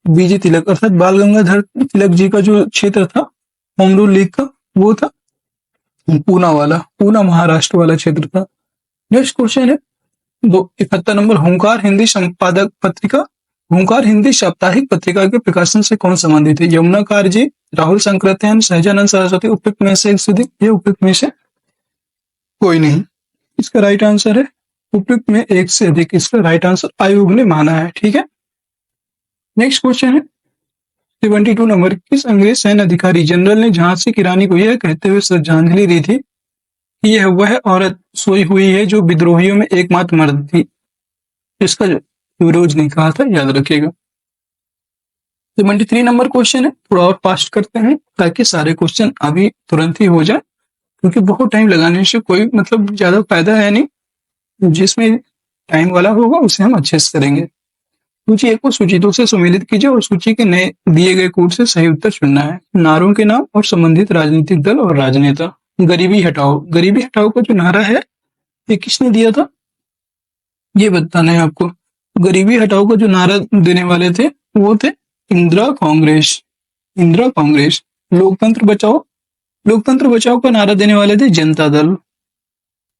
बीजे तिलक अर्थात बाल गंगाधर तिलक जी का जो क्षेत्र था होम रूल लीग का, वो था पूना वाला, पूना महाराष्ट्र वाला क्षेत्र था। नेक्स्ट क्वेश्चन है 71 नंबर, हुंकार हिंदी संपादक पत्रिका, हुंकार हिंदी साप्ताहिक पत्रिका के प्रकाशन से कौन संबंधित है? यमुना कारजी, राहुल संकृत्यायन, सहजानंद सरस्वती, उपयुक्त में से एक से अधिक, ये उपयुक्त में से कोई नहीं। इसका राइट आंसर है उपयुक्त में एक से अधिक, इसका राइट आंसर आयोग ने माना है। ठीक है, नेक्स्ट क्वेश्चन है 72 नंबर, किस अंग्रेज सैन्य अधिकारी जनरल ने झांसी की रानी को यह कहते हुए श्रद्धांजलि दी थी कि यह वह औरत सोई हुई है जो विद्रोहियों में एकमात्र मर्द थी? इसका युवराज ने कहा था, याद रखिएगा। 73 नंबर क्वेश्चन है, थोड़ा और फास्ट करते हैं ताकि सारे क्वेश्चन अभी तुरंत ही हो जाए, क्योंकि बहुत टाइम लगाने से कोई मतलब ज्यादा फायदा है नहीं। जिसमें टाइम वाला होगा उसे हम अच्छे से करेंगे। सूची एक को सूची दो से सम्मिलित कीजिए और सूची के नए दिए गए कोड से सही उत्तर चुनना है। नारों के नाम और संबंधित राजनीतिक दल और राजनेता। गरीबी हटाओ, गरीबी हटाओ का जो नारा है ये किसने दिया था ये बताना है आपको। गरीबी हटाओ का जो नारा देने वाले थे वो थे इंदिरा कांग्रेस, इंदिरा कांग्रेस। लोकतंत्र बचाओ, लोकतंत्र बचाओ का नारा देने वाले थे जनता दल।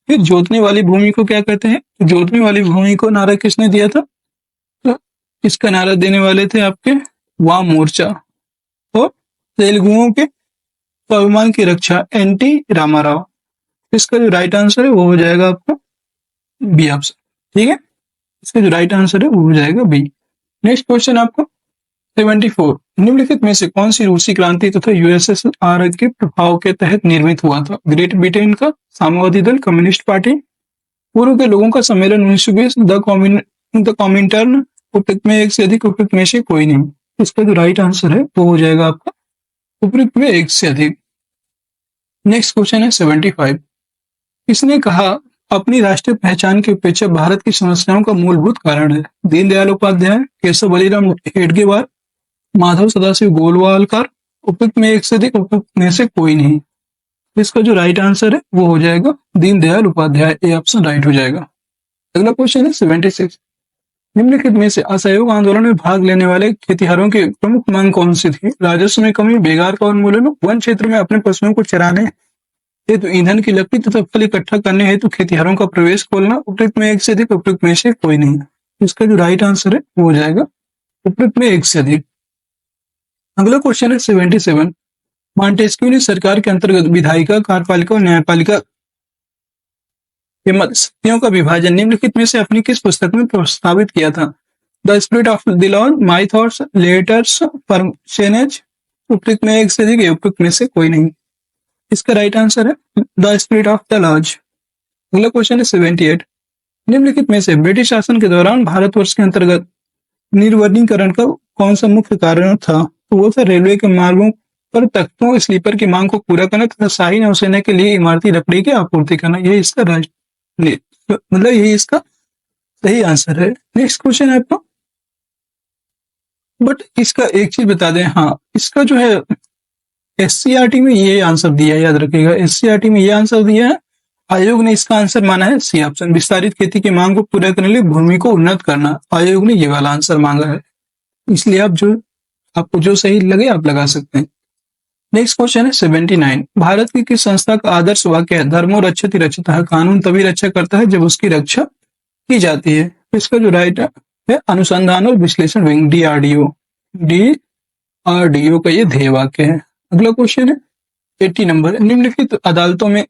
फिर जोतने वाली भूमि को क्या कहते हैं? जोतने वाली भूमि को नारा किसने दिया था? तो इसका नारा देने वाले थे आपके वाम मोर्चा। और तेलुगुओं के स्वाभिमान की रक्षा एनटी रामाराव। इसका जो राइट आंसर है वो हो जाएगा आपका बी ऑप्शन। ठीक है, इसका जो राइट आंसर है वो हो जाएगा बी। नेक्स्ट क्वेश्चन आपको 74, निम्नलिखित में से कौन सी रूसी क्रांति तथा यूएसएसआर के प्रभाव के तहत निर्मित हुआ था? ग्रेट ब्रिटेन का साम्यवादी दल, कम्युनिस्ट पार्टी, पूर्व के लोगों का सम्मेलन 1920, द कॉमिंटर्न, उपयुक्त में एक से अधिक, उपयुक्त में से कोई नहीं। इसका जो राइट आंसर है वो हो जाएगा आपका उपयुक्त में एक से अधिक। नेक्स्ट क्वेश्चन है 75, किसने कहा अपनी राष्ट्रीय पहचान की उपेक्षा भारत की समस्याओं का मूलभूत कारण है? दीनदयाल उपाध्याय, केशव बलिराम हेडगेवार, माधव सदाशिव गोलवालकर, उपयुक्त में एक से अधिक, उपयुक्त में से कोई नहीं। इसका जो राइट आंसर है वो हो जाएगा Deendayal Upadhyay, A option right हो जाएगा। अगला क्वेश्चन है 76, निम्नलिखित में से असहयोग आंदोलन में भाग लेने वाले खेतिहरों की प्रमुख मांग कौन सी थी? राजस्व में कमी, बेगार का उन्मूलन, वन क्षेत्र में अपने पशुओं को चराने हेतु ईंधन की लकड़ी तथा फल इकट्ठा करने हेतु खेतिहरों का प्रवेश खोलना, उपयुक्त में एक से अधिक, उपयुक्त में से कोई नहीं। इसका जो राइट आंसर है वो हो जाएगा उपयुक्त में एक से अधिक। अगला क्वेश्चन है 77, मॉन्टेस्क्यू ने सरकार के अंतर्गत विधायिका, कार्यपालिका और न्यायपालिका के मध्य शक्तियों का विभाजन निम्नलिखित में से अपनी किस पुस्तक में प्रस्तावित किया था? The spirit of the law, my thoughts, letters परसेनेज, उपयुक्त में एक से अधिक, उपयुक्त में से कोई नहीं। इसका राइट आंसर है the spirit of the laws. अगला क्वेश्चन है 78, निम्नलिखित में से ब्रिटिश शासन के दौरान भारतवर्ष के अंतर्गत निर्वर्गीकरण का कौन सा मुख्य कारण था? तो वो था रेलवे के मार्गों पर तख्तों स्लीपर की मांग को पूरा करना तथा शाही नौसेना के लिए इमारती लकड़ी की आपूर्ति करना। यही इसका मतलब यही इसका सही आंसर है। नेक्स्ट क्वेश्चन है आपका, बट इसका एक चीज बता दें, हाँ इसका जो है एससीईआरटी में ये आंसर दिया है, याद रखिएगा, एससीईआरटी में ये आंसर दिया है। आयोग ने इसका आंसर माना है सी ऑप्शन, विस्तारित खेती की मांग को पूरा करने के लिए भूमि को उन्नत करना, आयोग ने ये वाला आंसर मांगा है। इसलिए आपको जो सही लगे आप लगा सकते हैं। नेक्स्ट क्वेश्चन है 79, भारत की किस संस्था का आदर्श वाक्य है, धर्मो रक्षति रक्षितः, कानून तभी रक्षा करता है जब उसकी रक्षा की जाती है। इसका जो राइट है अनुसंधान और विश्लेषण विंग, डीआरडीओ, डीआरडीओ का ये ध्येय वाक्य है। अगला क्वेश्चन है 80 नंबर, निम्नलिखित अदालतों में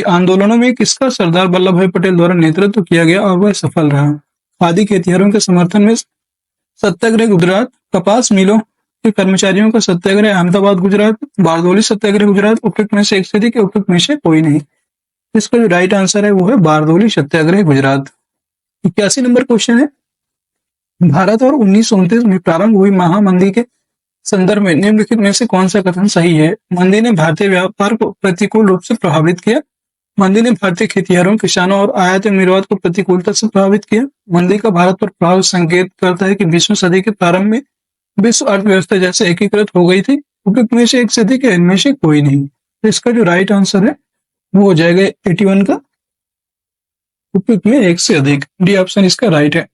आंदोलनों में किसका सरदार वल्लभ भाई पटेल द्वारा नेतृत्व किया गया और वह सफल रहा। खादी खेतिहरों के समर्थन में सत्याग्रह गुजरात, कपास मिलों के कर्मचारियों का सत्याग्रह अहमदाबाद गुजरात, बारदौली सत्याग्रह गुजरात, उपयुक्त में से एक से अधिक, उपयुक्त में से कोई नहीं। इसका जो राइट आंसर है वो है बारदौली सत्याग्रह गुजरात। 81 नंबर क्वेश्चन है, भारत और 1929 में प्रारंभ हुई महामंदी के संदर्भ में निम्नलिखित में से कौन सा कथन सही है। मंदी ने भारतीय व्यापार को प्रतिकूल रूप से प्रभावित किया, मंदी ने भारतीय खेतिहरों, किसानों और आयात निर्यात को प्रतिकूलता से प्रभावित किया, मंदी का भारत पर प्रभाव संकेत करता है कि 20वीं सदी के प्रारंभ में विश्व अर्थव्यवस्था जैसे एकीकृत हो गई थी, उपयुक्त में से एक से अधिक है, इनमें से कोई नहीं। तो इसका जो राइट आंसर है वो हो जाएगा 81 का, उपयुक्त में एक से अधिक, डी ऑप्शन इसका राइट है।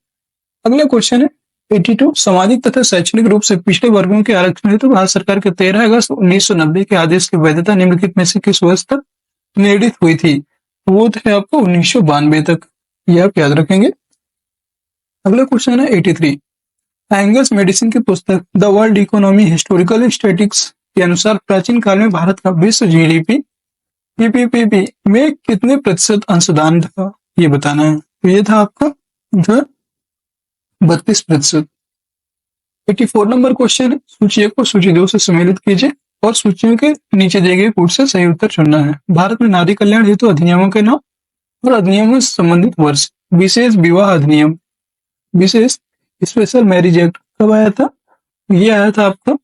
अगला क्वेश्चन है 82, सामाजिक तथा शैक्षणिक रूप से पिछड़े वर्गों के आरक्षण हेतु भारत सरकार के 13 अगस्त 1990 के आदेश की वैधता निम्नलिखित में से किस वर्ष तक निर्णित हुई थी। वो थे आपको 1992 तक, यह आप याद रखेंगे। अगला क्वेश्चन है 83, एंगल्स मेडिसिन की पुस्तक the world economy historical statistics के अनुसार प्राचीन काल में भारत का विश्व जीडीपी पीपीपी में कितने प्रतिशत अंशदान था, ये बताना है। तो ये था आपका 32%। 84 नंबर क्वेश्चन है, सूची 1 को सूची 2 से सम्मिलित कीजिए और सूचियों के नीचे दिए गए कोड से सही उत्तर चुनना है। भारत में नारी कल्याण हेतु अधिनियमों के नाम और अधिनियमों से संबंधित वर्ष। विशेष विवाह अधिनियम, विशेष स्पेशल मैरिज एक्ट कब आया था, ये आया था आपका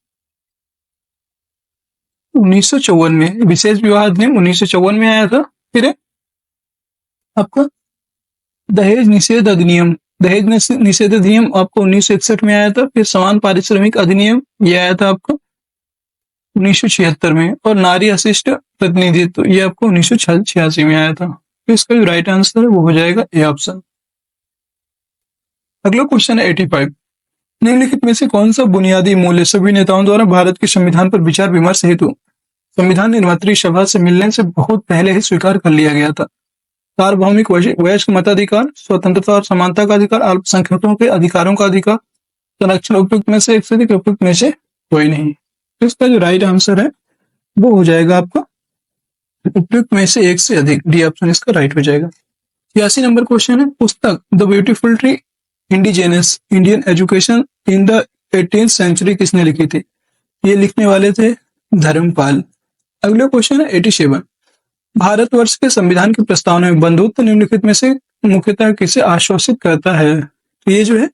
1954 में। विशेष विवाह अधिनियम 1954 में आया था। फिर आपका दहेज निषेध अधिनियम, दहेज निषेध अधिनियम आपको 1961 में आया था। फिर समान पारिश्रमिक अधिनियम ये आया था आपको 1976 में, और नारी अशिष्ट प्रतिनिधित्व ये आपको 1986 में आया था। तो इसका जो राइट आंसर है वो हो जाएगा ए ऑप्शन। अगला क्वेश्चन है 85, निम्नलिखित में से कौन सा बुनियादी मूल्य सभी नेताओं द्वारा भारत के संविधान पर विचार विमर्श हेतु संविधान निर्मात्री सभा से मिलने से बहुत पहले ही स्वीकार कर लिया गया था। सार्वभौमिक वयस्क मताधिकार, स्वतंत्रता और समानता का अधिकार, अल्पसंख्यकों के अधिकारों का अधिकार, संरक्षण, उपयुक्त में से एक से अधिक, उपयुक्त में से कोई नहीं। तो इसका जो राइट आंसर है वो हो जाएगा आपका उपयुक्त में से एक से अधिक, डी ऑप्शन इसका राइट हो जाएगा। 86 नंबर क्वेश्चन है, पुस्तक the beautiful tree indigenous Indian education in the 18th century किसने लिखी थी। ये लिखने वाले थे धर्मपाल। अगला क्वेश्चन है 87, भारतवर्ष के संविधान की प्रस्तावना में बंधुत्व निम्नलिखित में से मुख्यतः किसे आश्वासित करता है। तो ये जो है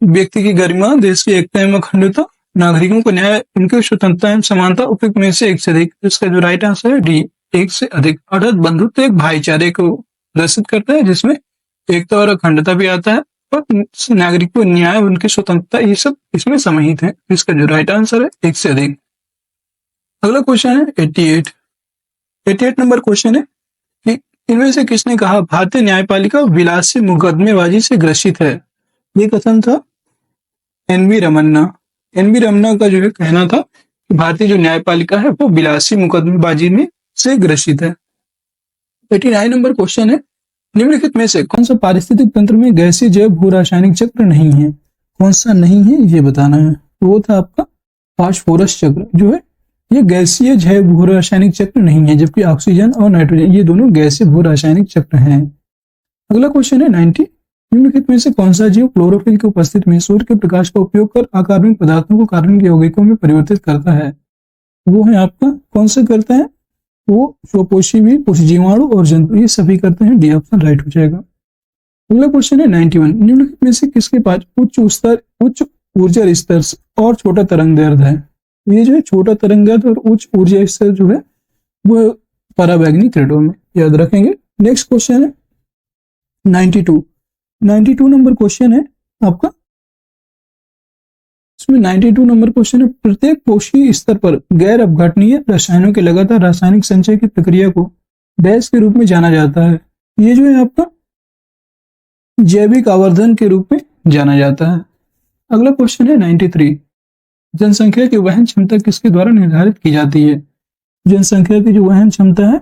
व्यक्ति की गरिमा, देश की एकता एवं अखंडता, नागरिकों को न्याय, उनकी स्वतंत्रता एवं समानता, उपयुक्त में से एक से अधिक। इसका जो राइट आंसर है डी, एक से अधिक। अर्थात बंधुत्व एक भाईचारे को प्रदर्शित करता है जिसमें एकता और अखंडता भी आता है, और नागरिक को न्याय, उनकी स्वतंत्रता, ये सब इसमें समाहित है। इसका जो राइट आंसर है एक से अधिक। अगला क्वेश्चन है 88 नंबर क्वेश्चन है कि इनमें से किसने कहा भारतीय न्यायपालिका विलासी मुकदमेबाजी से ग्रसित है। ये कथन था एनवी रमन्ना। एनवी रमन्ना का जो है कहना था कि भारतीय जो न्यायपालिका है वो विलासी मुकदमेबाजी में से ग्रसित है। 89 नंबर क्वेश्चन है, निम्नलिखित में से कौन सा पारिस्थितिक तंत्र में गैसीय जैव भू रासायनिक चक्र नहीं है। कौन सा नहीं है ये बताना है। तो वो था आपका फास्फोरस चक्र, जो है ये गैसीय जैव भू रासायनिक चक्र नहीं है, जबकि ऑक्सीजन और नाइट्रोजन ये दोनों गैसीय भू रासायनिक चक्र हैं। अगला क्वेश्चन है 90, निम्नलिखित में से कौन सा जीव क्लोरोफिल की उपस्थिति में सूर्य के प्रकाश का उपयोग कर अकार्बनिक पदार्थों को कार्बनिक यौगिकों में परिवर्तित करता है। वो है आपका कौन सा करता है, वो स्वपोषी भी, कुछ जीवाणु और जंतु, ये सभी करते हैं, डी ऑप्शन राइट हो जाएगा। अगला क्वेश्चन है 91, निम्नलिखित में से किसके पास उच्च ऊर्जा स्तर और छोटा तरंगदैर्ध्य है। ये जो है छोटा तरंगदैर्ध्य और उच्च ऊर्जा स्तर जो है वो पराबैंगनी किरणों में, याद रखेंगे। नेक्स्ट क्वेश्चन है 92 नंबर क्वेश्चन है आपका, इसमें 92 नंबर क्वेश्चन है, प्रत्येक कोशीय स्तर पर गैर अपघटनीय रसायनों के लगातार रासायनिक संचय की प्रक्रिया को डैश के रूप में जाना जाता है। ये जो है आपका जैविक आवर्धन के रूप में जाना जाता है। अगला क्वेश्चन है 93, जनसंख्या की वहन क्षमता किसके द्वारा निर्धारित की जाती है? जनसंख्या की जो वहन क्षमता है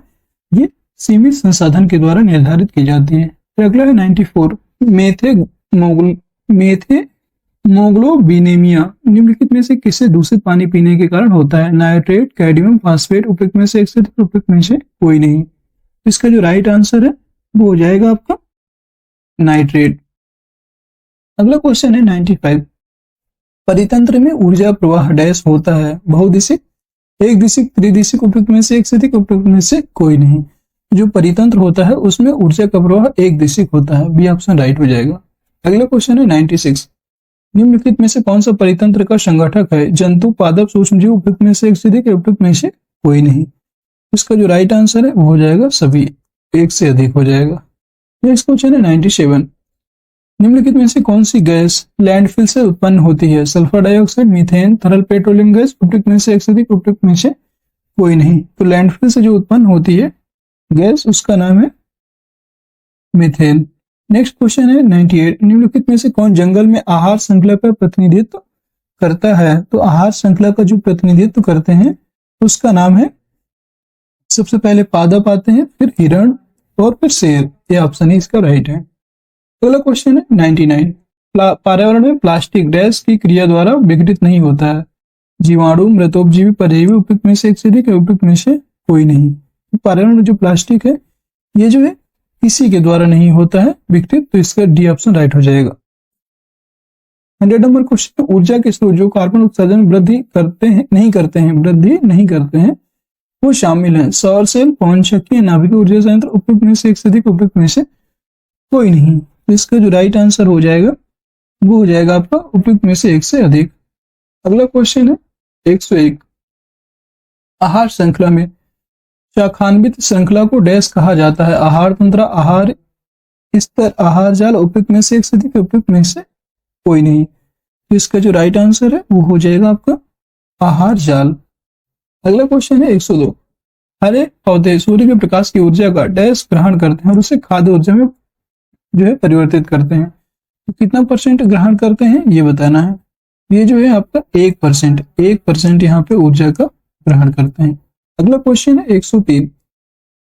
ये सीमित संसाधन के द्वारा निर्धारित की जाती है। फिर अगला है 94, मेथेमोग्लोबिनेमिया निम्नलिखित में से किससे दूषित पानी पीने के कारण होता है? नाइट्रेट, कैडमियम, फास्फेट, उपयुक्त में से एक से अधिक, उपयुक्त में से कोई नहीं। इसका जो राइट आंसर है वो हो जाएगा आपका नाइट्रेट। अगला क्वेश्चन है 95, परितंत्र में ऊर्जा प्रवाह डैश होता है? बहुदिशिक, एक दिशिक, त्रिदिशिक, उपयुक्त में से एक से अधिक, उपयुक्त में से कोई नहीं। जो परितंत्र होता है उसमें ऊर्जा का प्रवाह एक दिशिक होता है। बी ऑप्शन राइट हो जाएगा। अगला क्वेश्चन है 96, निम्नलिखित में से कौन सा परितंत्र का संगठक है? जंतु, पादप, सूक्ष्मजीव, उपयुक्त में से एक से अधिक, उपयुक्त में से कोई नहीं। इसका जो राइट आंसर है वो हो जाएगा सभी, एक से अधिक हो जाएगा। नेक्स्ट क्वेश्चन है 97, निम्नलिखित में से कौन सी गैस लैंडफिल से उत्पन्न होती है? सल्फर डाइऑक्साइड, मीथेन, तरल पेट्रोलियम गैस, उपयुक्त में से एक से अधिक, उपयुक्त में से कोई नहीं। तो लैंडफिल से जो उत्पन्न होती है गैस उसका नाम है मीथेन। नेक्स्ट क्वेश्चन है 98, निम्नलिखित में से कौन जंगल में आहार श्रृंखला का प्रतिनिधित्व करता है? तो आहार श्रृंखला का जो प्रतिनिधित्व करते हैं उसका नाम है, सबसे पहले पादप आते हैं, फिर हिरण और फिर शेर। ये ऑप्शन ही इसका राइट है। अगला क्वेश्चन है 99, पर्यावरण में प्लास्टिक डैश की क्रिया द्वारा विघटित नहीं होता है? जीवाणु, मृतोपजीवी, परजीवी, उपयुक्त में से एक से अधिक, उपयुक्त में से कोई नहीं। पर्यावरण में जो प्लास्टिक है ये जो है किसी के द्वारा नहीं होता है विघटित, तो इसका डी ऑप्शन राइट हो जाएगा। 100 नंबर क्वेश्चन, ऊर्जा के स्रोत जो कार्बन उत्सर्जन वृद्धि नहीं करते हैं वो शामिल है? सौर सेल, पवन शक्ति, नाभिकीय ऊर्जा संयंत्र, उपयुक्त में से एक से अधिक, उपयुक्त में से कोई नहीं। तो इसका जो राइट आंसर हो जाएगा वो हो जाएगा आपका उपयुक्त में से एक से अधिक। अगला क्वेश्चन है 101, आहार श्रृंखला में शाखान्वित श्रृंखला को डैश कहा जाता है? आहार तंत्र, आहार स्तर, आहार जाल, उपयुक्त में से एक से अधिक, उपयुक्त में से कोई नहीं। तो इसका जो राइट आंसर है वो हो जाएगा आपका आहार जाल। अगला क्वेश्चन है 102, हरे पौधे सूर्य के प्रकाश की ऊर्जा का डैश ग्रहण करते हैं और उसे खाद्य ऊर्जा में जो है परिवर्तित करते हैं? तो कितना परसेंट ग्रहण करते हैं ये बताना है। ये जो है आपका 1% यहाँ पे ऊर्जा का ग्रहण करते हैं। अगला क्वेश्चन है 103,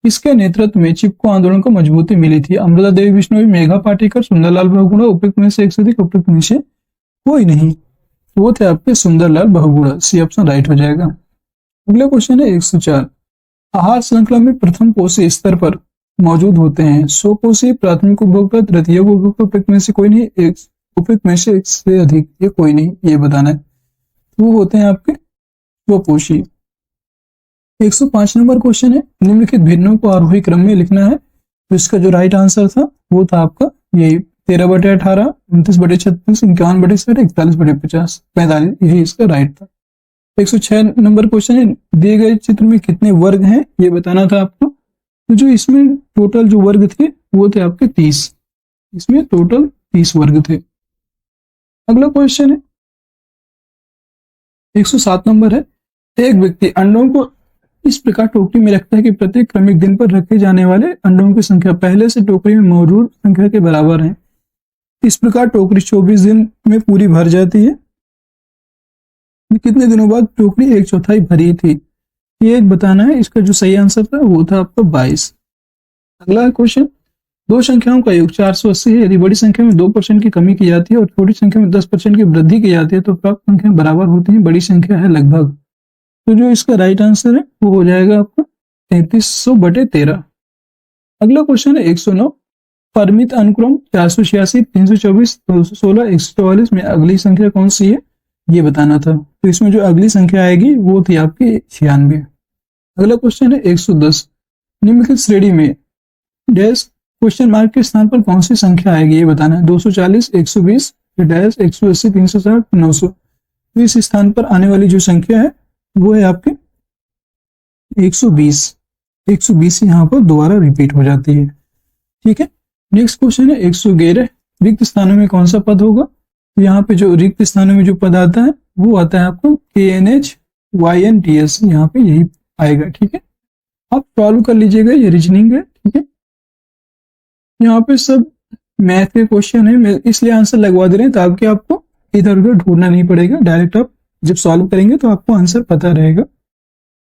किसके नेतृत्व में चिपको आंदोलन को मजबूती मिली थी? अमृता देवी बिश्नोई, मेघा पाटेकर, सुंदरलाल बहुगुणा, उपयुक्त में से एक से अधिक, उपयुक्त में से कोई नहीं। वो थे आपके Sunderlal Bahuguna. C option right हो जाएगा। अगला क्वेश्चन है 104, आहार श्रृंखला में प्रथम कोशीय स्तर पर मौजूद होते हैं? स्वकोशीय, प्राथमिक उपभोक्ता, तृतीय उपभोक्ता, उपयुक्त में से कोई नहीं, एक उपयुक्त में से एक से अधिक, ये कोई नहीं, ये बताना है। वो होते हैं आपके स्वकोशीय। 105 नंबर क्वेश्चन है, निम्नलिखित भिन्नों को आरोही क्रम में लिखना है। तो इसका जो राइट आंसर था वो था आपका यही 13/18, 29/36, 51/60, 41/50, 45, यही इसका राइट था। 106 नंबर क्वेश्चन है, दिए गए चित्र में कितने वर्ग हैं ये बताना था आपको। तो जो इसमें टोटल जो वर्ग थे वो थे आपके 30, इसमें टोटल 30 वर्ग थे। अगला क्वेश्चन है 107 नंबर है, एक व्यक्ति अंडों को इस प्रकार टोकरी में रखता है कि प्रत्येक क्रमिक दिन पर रखे जाने वाले अंडों की संख्या पहले से टोकरी में मौजूद संख्या के बराबर है। इस प्रकार टोकरी 24 दिन में पूरी भर जाती है। कितने दिनों बाद टोकरी 1/4 भरी थी ये बताना है। इसका जो सही आंसर था वो था आपका 22। अगला क्वेश्चन, दो संख्याओं का योग 480 है। यदि बड़ी संख्या में 2% की कमी की जाती है और छोटी संख्या में 10% की वृद्धि की जाती है तो प्राप्त संख्या बराबर होती है। बड़ी संख्या है लगभग। तो जो इसका राइट आंसर है वो हो जाएगा आपका 3300/13। अगला क्वेश्चन है 109, परिमित अनुक्रम 486, 324, 216, 144 में अगली संख्या कौन सी है ये बताना था। तो इसमें जो अगली संख्या आएगी वो थी आपकी 96। अगला क्वेश्चन है 110, निम्नलिखित श्रेणी में डैश क्वेश्चन मार्क के स्थान पर कौन सी संख्या आएगी ये बताना है। 240, 120, डैश 180, 360, 900। तो इस स्थान पर आने वाली जो संख्या है वो है आपके 120। 120 यहाँ पर दोबारा रिपीट हो जाती है। ठीक है। नेक्स्ट क्वेश्चन है 111, रिक्त स्थानों में कौन सा पद होगा। तो यहाँ पे जो रिक्त स्थानों में जो पद आता है वो आता है आपको KNH YNTS, यहाँ पे यही आएगा। ठीक है, आप सॉल्व कर लीजिएगा, ये रीजनिंग है। ठीक है, यहाँ पे सब मैथ के क्वेश्चन है, इसलिए आंसर लगवा दे रहे हैं ताकि आपको इधर उधर ढूंढना नहीं पड़ेगा, डायरेक्ट आप जब सॉल्व करेंगे तो आपको आंसर पता रहेगा।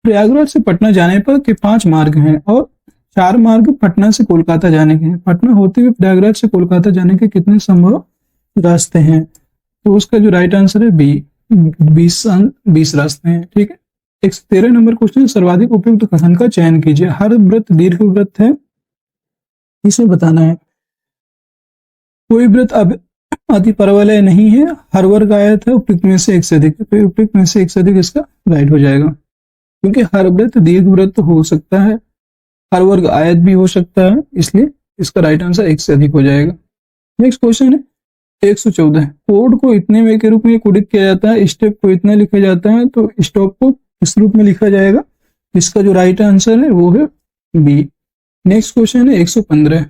प्रयागराज से पटना जाने पर के 5 मार्ग हैं और 4 मार्ग पटना से कोलकाता जाने के हैं। पटना होते हुए प्रयागराज से कोलकाता जाने के कितने संभव रास्ते हैं? तो उसका जो राइट आंसर है बी, 20 रास्ते हैं। ठीक है, 113 नंबर क्वेश्चन, सर्वाधिक उपयुक्त कथन का चयन कीजिए। हर व्रत दीर्घ व्रत है, इसे बताना है। कोई व्रत अब अति परवलय नहीं है, हर वर्ग आयत है, उपयुक्त में से एक से अधिक, तो उपयुक्त में से एक से अधिक इसका राइट हो जाएगा, क्योंकि हर व्रत दीर्घ व्रत हो सकता है, हर वर्ग आयत भी हो सकता है, इसलिए इसका राइट आंसर एक से अधिक हो जाएगा। नेक्स्ट क्वेश्चन है 114, कोड को इतने वे के रूप में कोडित किया जाता है, स्टेप को इतना लिखा जाता है, तो स्टॉप को इस रूप में लिखा जाएगा। इसका जो राइट आंसर है वो है बी। नेक्स्ट क्वेश्चन है 115,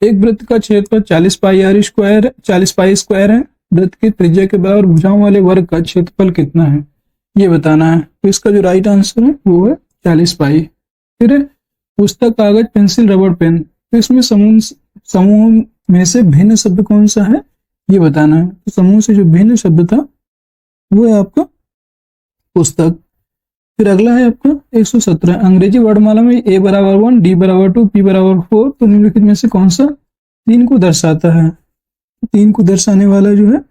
एक वृत्त का क्षेत्रफल 40 पाई आर स्क्वायर 40 पाई स्क्वायर है, वृत्त की त्रिज्या के बराबर भुजाओं वाले वर्ग का क्षेत्रफल कितना है, ये बताना है। तो इसका जो राइट आंसर है वो है 40 पाई। फिर है पुस्तक, कागज, पेंसिल, रबड़, पेन, तो इसमें समूह में से भिन्न शब्द कौन सा है, ये बताना है। तो समूह से जो भिन्न शब्द था वो है आपका पुस्तक। फिर अगला है आपका 117, अंग्रेजी वर्णमाला में A बराबर 1, D बराबर 2, P बराबर 4, तो निम्नलिखित में से कौन सा 3 को दर्शाता है? 3 को दर्शाने वाला जो है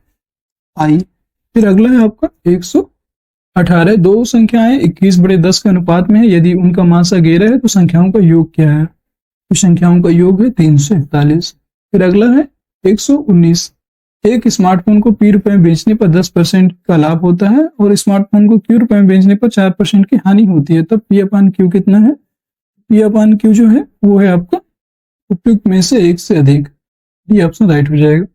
I। फिर अगला है आपका 118, दो संख्याएं 21/10 के अनुपात में है, यदि उनका मासा 11 है तो संख्याओं का योग क्या है? तो संख्याओं का योग है 341। फिर अगला है 119, एक स्मार्टफोन को P रुपए में बेचने पर 10% का लाभ होता है और स्मार्टफोन को Q रुपए में बेचने पर 4% की हानि होती है, तब P/Q कितना है? P/Q जो है वो है आपका उपयुक्त में से एक से अधिक, ये ऑप्शन राइट हो जाएगा।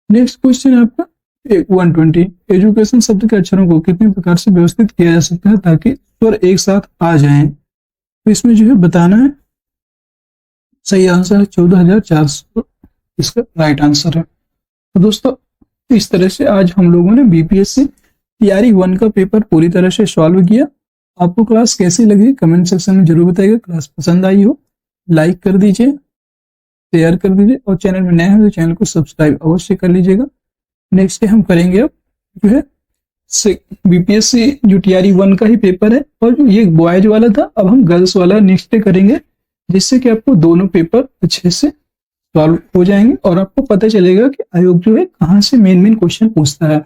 नेक्स्ट क्वेश्चन है आपका 120, एजुकेशन शब्द के अक्षरों को कितने प्रकार से व्यवस्थित किया जा सकता है ताकि स्वर एक साथ आ जाएं? तो इसमें जो है बताना है, सही आंसर है 14,400, इसका राइट आंसर है। तो दोस्तों इस तरह से आज हम लोगों ने बीपीएससी तैयारी 1 का पेपर पूरी तरह से सॉल्व किया। आपको क्लास कैसी लगी कमेंट सेक्शन में जरूर बताइएगा। क्लास पसंद आई हो लाइक कर दीजिए, शेयर कर दीजिए और चैनल में नए हो तो चैनल को सब्सक्राइब अवश्य कर लीजिएगा। नेक्स्ट डे हम करेंगे अब जो है बीपीएससी जो तैयारी 1 का ही पेपर है, और जो ये बॉयज वाला था अब हम गर्ल्स वाला नेक्स्ट डे करेंगे, जिससे कि आपको दोनों पेपर अच्छे से सॉल्व हो जाएंगे और आपको पता चलेगा कि आयोग जो है कहाँ से मेन क्वेश्चन पूछता है।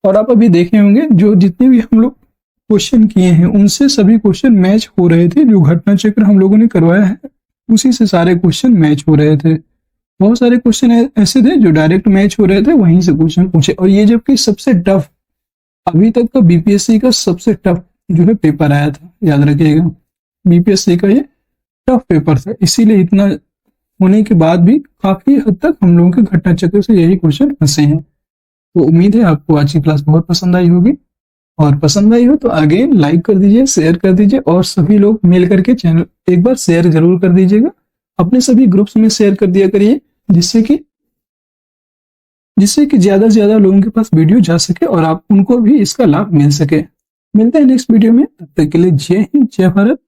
और आप अभी देखे होंगे जो जितने भी हम लोग क्वेश्चन किए हैं उनसे सभी क्वेश्चन मैच हो रहे थे, जो घटना चक्र हम लोगों ने करवाया है उसी से सारे क्वेश्चन मैच हो रहे थे। बहुत सारे क्वेश्चन ऐसे थे जो डायरेक्ट मैच हो रहे थे, वहीं से क्वेश्चन पूछे। और ये जबकि सबसे टफ अभी तक का बीपीएससी का सबसे टफ जो है पेपर आया था, याद रखिएगा बीपीएससी का ये टफ पेपर था, इसीलिए इतना होने के बाद भी काफी हद तक हम लोगों के घटना चक्र से यही क्वेश्चन फंसे हैं। तो उम्मीद है आपको आज की क्लास बहुत पसंद आई होगी, और पसंद आई हो तो आगे लाइक कर दीजिए, शेयर कर दीजिए, और सभी लोग मिल करके चैनल एक बार शेयर जरूर कर दीजिएगा, अपने सभी ग्रुप्स में शेयर कर दिया करिए, जिससे कि ज्यादा से ज्यादा लोगों के पास वीडियो जा सके और आप उनको भी इसका लाभ मिल सके। मिलते हैं नेक्स्ट वीडियो में, तब तक के लिए जय हिंद, जय भारत।